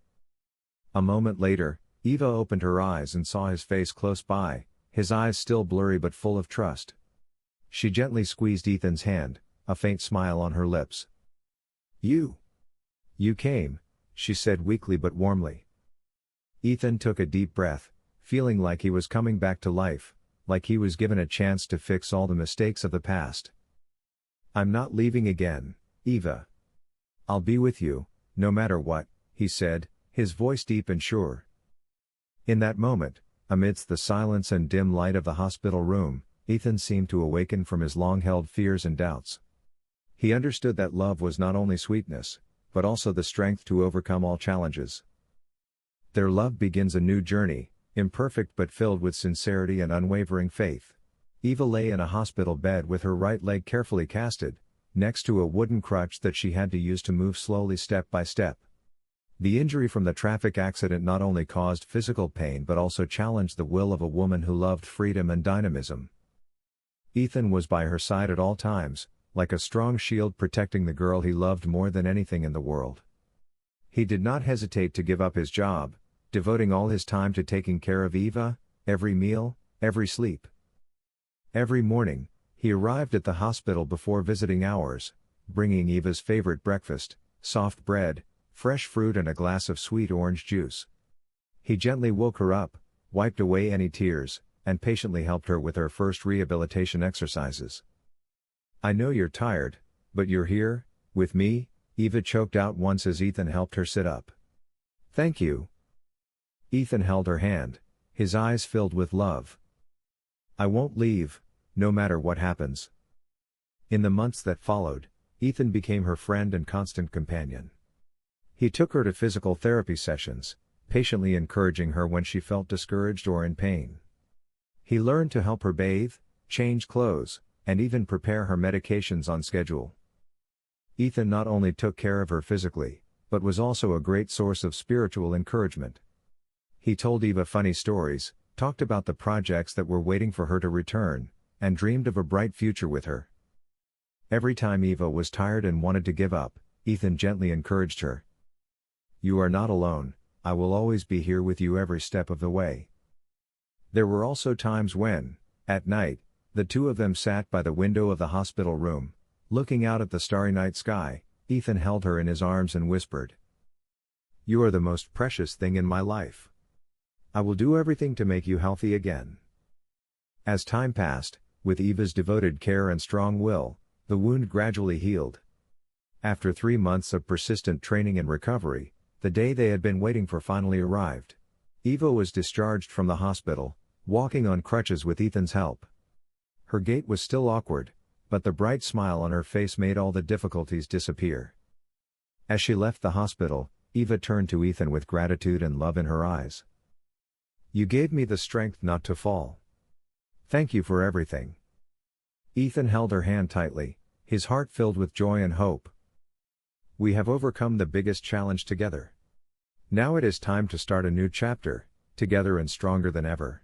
S1: A moment later, Eva opened her eyes and saw his face close by, his eyes still blurry but full of trust. She gently squeezed Ethan's hand, a faint smile on her lips. You came," she said weakly but warmly. Ethan took a deep breath, feeling like he was coming back to life, like he was given a chance to fix all the mistakes of the past. "I'm not leaving again, Eva. I'll be with you, no matter what," he said, his voice deep and sure. In that moment, amidst the silence and dim light of the hospital room, Ethan seemed to awaken from his long-held fears and doubts. He understood that love was not only sweetness, but also the strength to overcome all challenges. Their love begins a new journey, imperfect but filled with sincerity and unwavering faith. Eva lay in a hospital bed with her right leg carefully casted, next to a wooden crutch that she had to use to move slowly step by step. The injury from the traffic accident not only caused physical pain but also challenged the will of a woman who loved freedom and dynamism. Ethan was by her side at all times, like a strong shield protecting the girl he loved more than anything in the world. He did not hesitate to give up his job, devoting all his time to taking care of Eva, every meal, every sleep. Every morning, he arrived at the hospital before visiting hours, bringing Eva's favorite breakfast, soft bread, fresh fruit and a glass of sweet orange juice. He gently woke her up, wiped away any tears, and patiently helped her with her first rehabilitation exercises. "I know you're tired, but you're here, with me," Eva choked out once as Ethan helped her sit up. "Thank you." Ethan held her hand, his eyes filled with love. "I won't leave, no matter what happens." In the months that followed, Ethan became her friend and constant companion. He took her to physical therapy sessions, patiently encouraging her when she felt discouraged or in pain. He learned to help her bathe, change clothes, and even prepare her medications on schedule. Ethan not only took care of her physically, but was also a great source of spiritual encouragement. He told Eva funny stories, talked about the projects that were waiting for her to return, and dreamed of a bright future with her. Every time Eva was tired and wanted to give up, Ethan gently encouraged her. "You are not alone, I will always be here with you every step of the way." There were also times when, at night, the two of them sat by the window of the hospital room, looking out at the starry night sky. Ethan held her in his arms and whispered, "You are the most precious thing in my life. I will do everything to make you healthy again." As time passed, with Eva's devoted care and strong will, the wound gradually healed. After 3 months of persistent training and recovery, the day they had been waiting for finally arrived. Eva was discharged from the hospital, walking on crutches with Ethan's help. Her gait was still awkward, but the bright smile on her face made all the difficulties disappear. As she left the hospital, Eva turned to Ethan with gratitude and love in her eyes. "You gave me the strength not to fall. Thank you for everything." Ethan held her hand tightly, his heart filled with joy and hope. "We have overcome the biggest challenge together. Now it is time to start a new chapter, together and stronger than ever."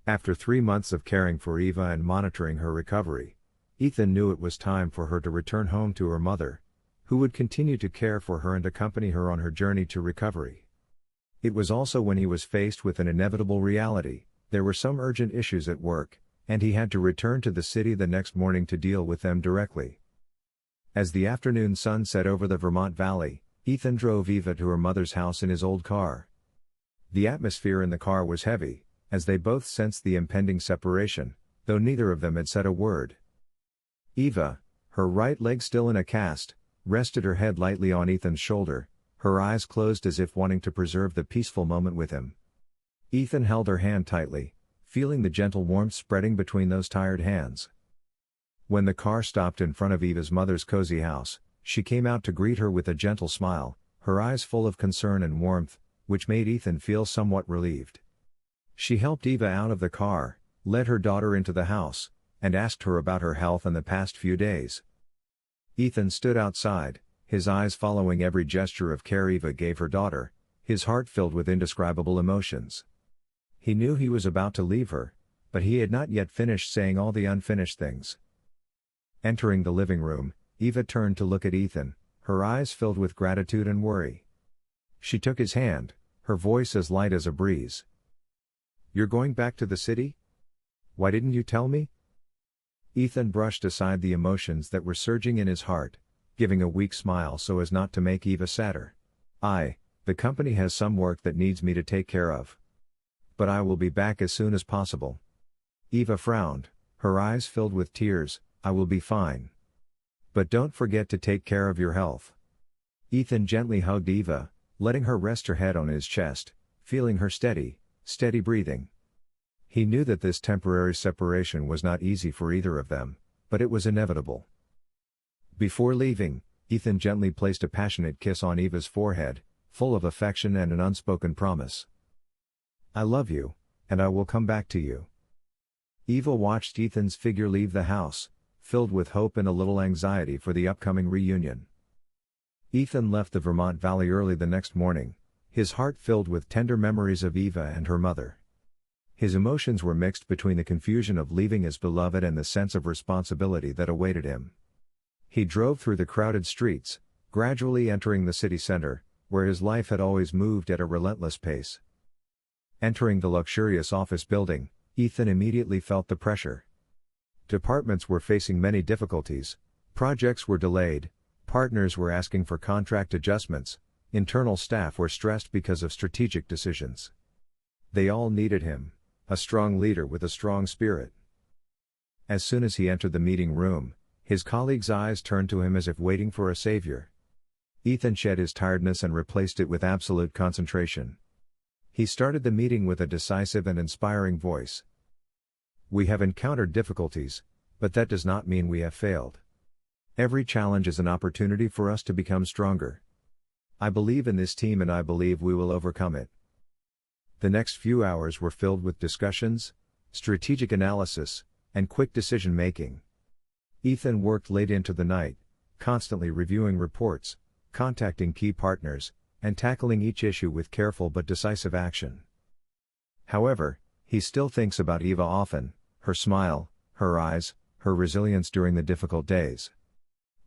S1: After 3 months of caring for Eva and monitoring her recovery, Ethan knew it was time for her to return home to her mother, who would continue to care for her and accompany her on her journey to recovery. It was also when he was faced with an inevitable reality: there were some urgent issues at work, and he had to return to the city the next morning to deal with them directly. As the afternoon sun set over the Vermont Valley, Ethan drove Eva to her mother's house in his old car. The atmosphere in the car was heavy, as they both sensed the impending separation, though neither of them had said a word. Eva, her right leg still in a cast, rested her head lightly on Ethan's shoulder, her eyes closed as if wanting to preserve the peaceful moment with him. Ethan held her hand tightly, feeling the gentle warmth spreading between those tired hands. When the car stopped in front of Eva's mother's cozy house, she came out to greet her with a gentle smile, her eyes full of concern and warmth, which made Ethan feel somewhat relieved. She helped Eva out of the car, led her daughter into the house, and asked her about her health and the past few days. Ethan stood outside, his eyes following every gesture of care Eva gave her daughter, his heart filled with indescribable emotions. He knew he was about to leave her, but he had not yet finished saying all the unfinished things. Entering the living room, Eva turned to look at Ethan, her eyes filled with gratitude and worry. She took his hand, her voice as light as a breeze. "You're going back to the city? Why didn't you tell me?" Ethan brushed aside the emotions that were surging in his heart, giving a weak smile so as not to make Eva sadder. The company has some work that needs me to take care of. But I will be back as soon as possible." Eva frowned, her eyes filled with tears. "I will be fine. But don't forget to take care of your health." Ethan gently hugged Eva, letting her rest her head on his chest, feeling her steady breathing. He knew that this temporary separation was not easy for either of them, but it was inevitable. Before leaving, Ethan gently placed a passionate kiss on Eva's forehead, full of affection and an unspoken promise. "I love you, and I will come back to you." Eva watched Ethan's figure leave the house, filled with hope and a little anxiety for the upcoming reunion. Ethan left the Vermont Valley early the next morning, his heart filled with tender memories of Eva and her mother. His emotions were mixed between the confusion of leaving his beloved and the sense of responsibility that awaited him. He drove through the crowded streets, gradually entering the city center, where his life had always moved at a relentless pace. Entering the luxurious office building, Ethan immediately felt the pressure. Departments were facing many difficulties, projects were delayed, partners were asking for contract adjustments, internal staff were stressed because of strategic decisions. They all needed him, a strong leader with a strong spirit. As soon as he entered the meeting room, his colleagues' eyes turned to him as if waiting for a savior. Ethan shed his tiredness and replaced it with absolute concentration. He started the meeting with a decisive and inspiring voice. "We have encountered difficulties, but that does not mean we have failed. Every challenge is an opportunity for us to become stronger. I believe in this team and I believe we will overcome it." The next few hours were filled with discussions, strategic analysis, and quick decision-making. Ethan worked late into the night, constantly reviewing reports, contacting key partners, and tackling each issue with careful but decisive action. However, he still thinks about Eva often, her smile, her eyes, her resilience during the difficult days.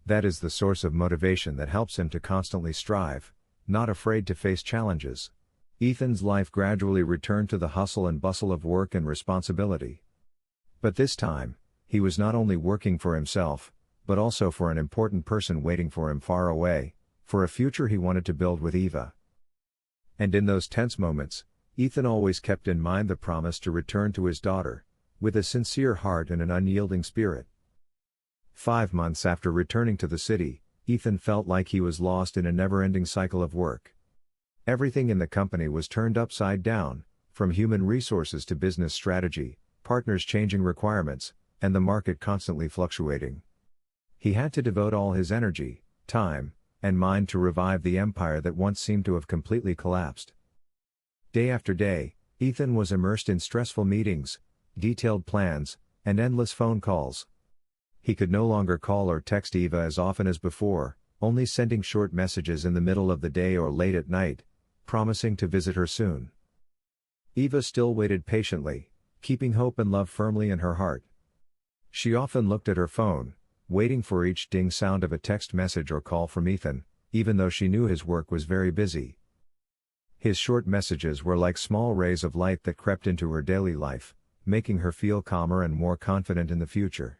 S1: That is the source of motivation that helps him to constantly strive, not afraid to face challenges. Ethan's life gradually returned to the hustle and bustle of work and responsibility. But this time, he was not only working for himself, but also for an important person waiting for him far away, for a future he wanted to build with Eva. And in those tense moments, Ethan always kept in mind the promise to return to his daughter, with a sincere heart and an unyielding spirit. 5 months after returning to the city, Ethan felt like he was lost in a never-ending cycle of work. Everything in the company was turned upside down, From human resources to business strategy, partners changing requirements, and the market constantly fluctuating. He had to devote all his energy, time, and mind to revive the empire that once seemed to have completely collapsed. Day after day, Ethan was immersed in stressful meetings, detailed plans, and endless phone calls. He could no longer call or text Eva as often as before, only sending short messages in the middle of the day or late at night, promising to visit her soon. Eva still waited patiently, keeping hope and love firmly in her heart. She often looked at her phone, waiting for each ding sound of a text message or call from Ethan, even though she knew his work was very busy. His short messages were like small rays of light that crept into her daily life, making her feel calmer and more confident in the future.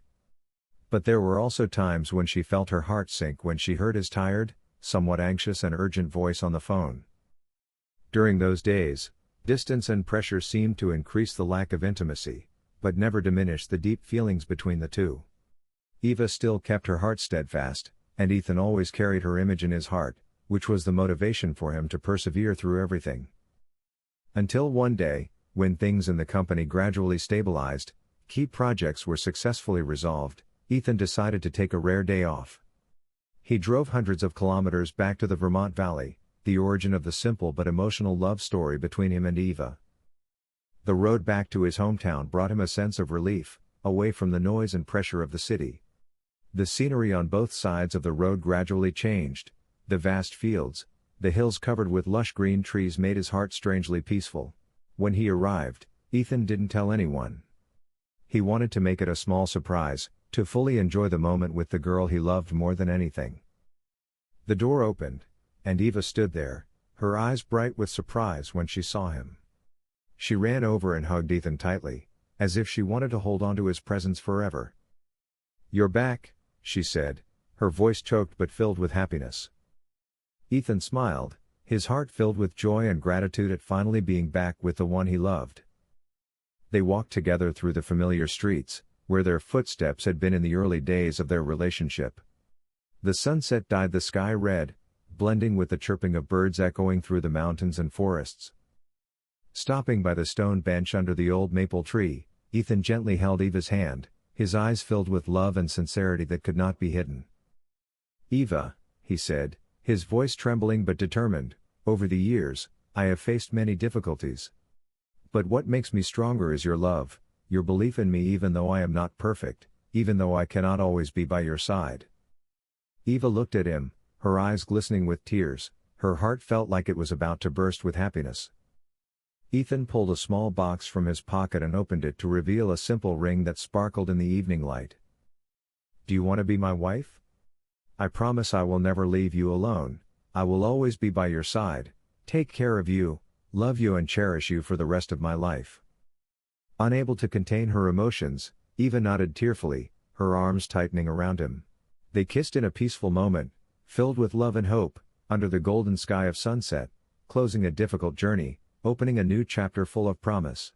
S1: But there were also times when she felt her heart sink when she heard his tired, somewhat anxious and urgent voice on the phone. During those days, distance and pressure seemed to increase the lack of intimacy, but never diminish the deep feelings between the two. Eva still kept her heart steadfast, and Ethan always carried her image in his heart, which was the motivation for him to persevere through everything. Until one day, when things in the company gradually stabilized, key projects were successfully resolved, Ethan decided to take a rare day off. He drove hundreds of kilometers back to the Vermont Valley, the origin of the simple but emotional love story between him and Eva. The road back to his hometown brought him a sense of relief, away from the noise and pressure of the city. The scenery on both sides of the road gradually changed. The vast fields, the hills covered with lush green trees made his heart strangely peaceful. When he arrived, Ethan didn't tell anyone. He wanted to make it a small surprise, to fully enjoy the moment with the girl he loved more than anything. The door opened, and Eva stood there, her eyes bright with surprise when she saw him. She ran over and hugged Ethan tightly, as if she wanted to hold on to his presence forever. "You're back," she said, her voice choked but filled with happiness. Ethan smiled, his heart filled with joy and gratitude at finally being back with the one he loved. They walked together through the familiar streets, where their footsteps had been in the early days of their relationship. The sunset dyed the sky red, blending with the chirping of birds echoing through the mountains and forests. Stopping by the stone bench under the old maple tree, Ethan gently held Eva's hand, his eyes filled with love and sincerity that could not be hidden. "Eva," he said, his voice trembling but determined, "over the years, I have faced many difficulties. But what makes me stronger is your love, your belief in me even though I am not perfect, even though I cannot always be by your side." Eva looked at him, her eyes glistening with tears, her heart felt like it was about to burst with happiness. Ethan pulled a small box from his pocket and opened it to reveal a simple ring that sparkled in the evening light. "Do you want to be my wife? I promise I will never leave you alone, I will always be by your side, take care of you, love you and cherish you for the rest of my life." Unable to contain her emotions, Eva nodded tearfully, her arms tightening around him. They kissed in a peaceful moment, filled with love and hope, under the golden sky of sunset, closing a difficult journey, opening a new chapter full of promise.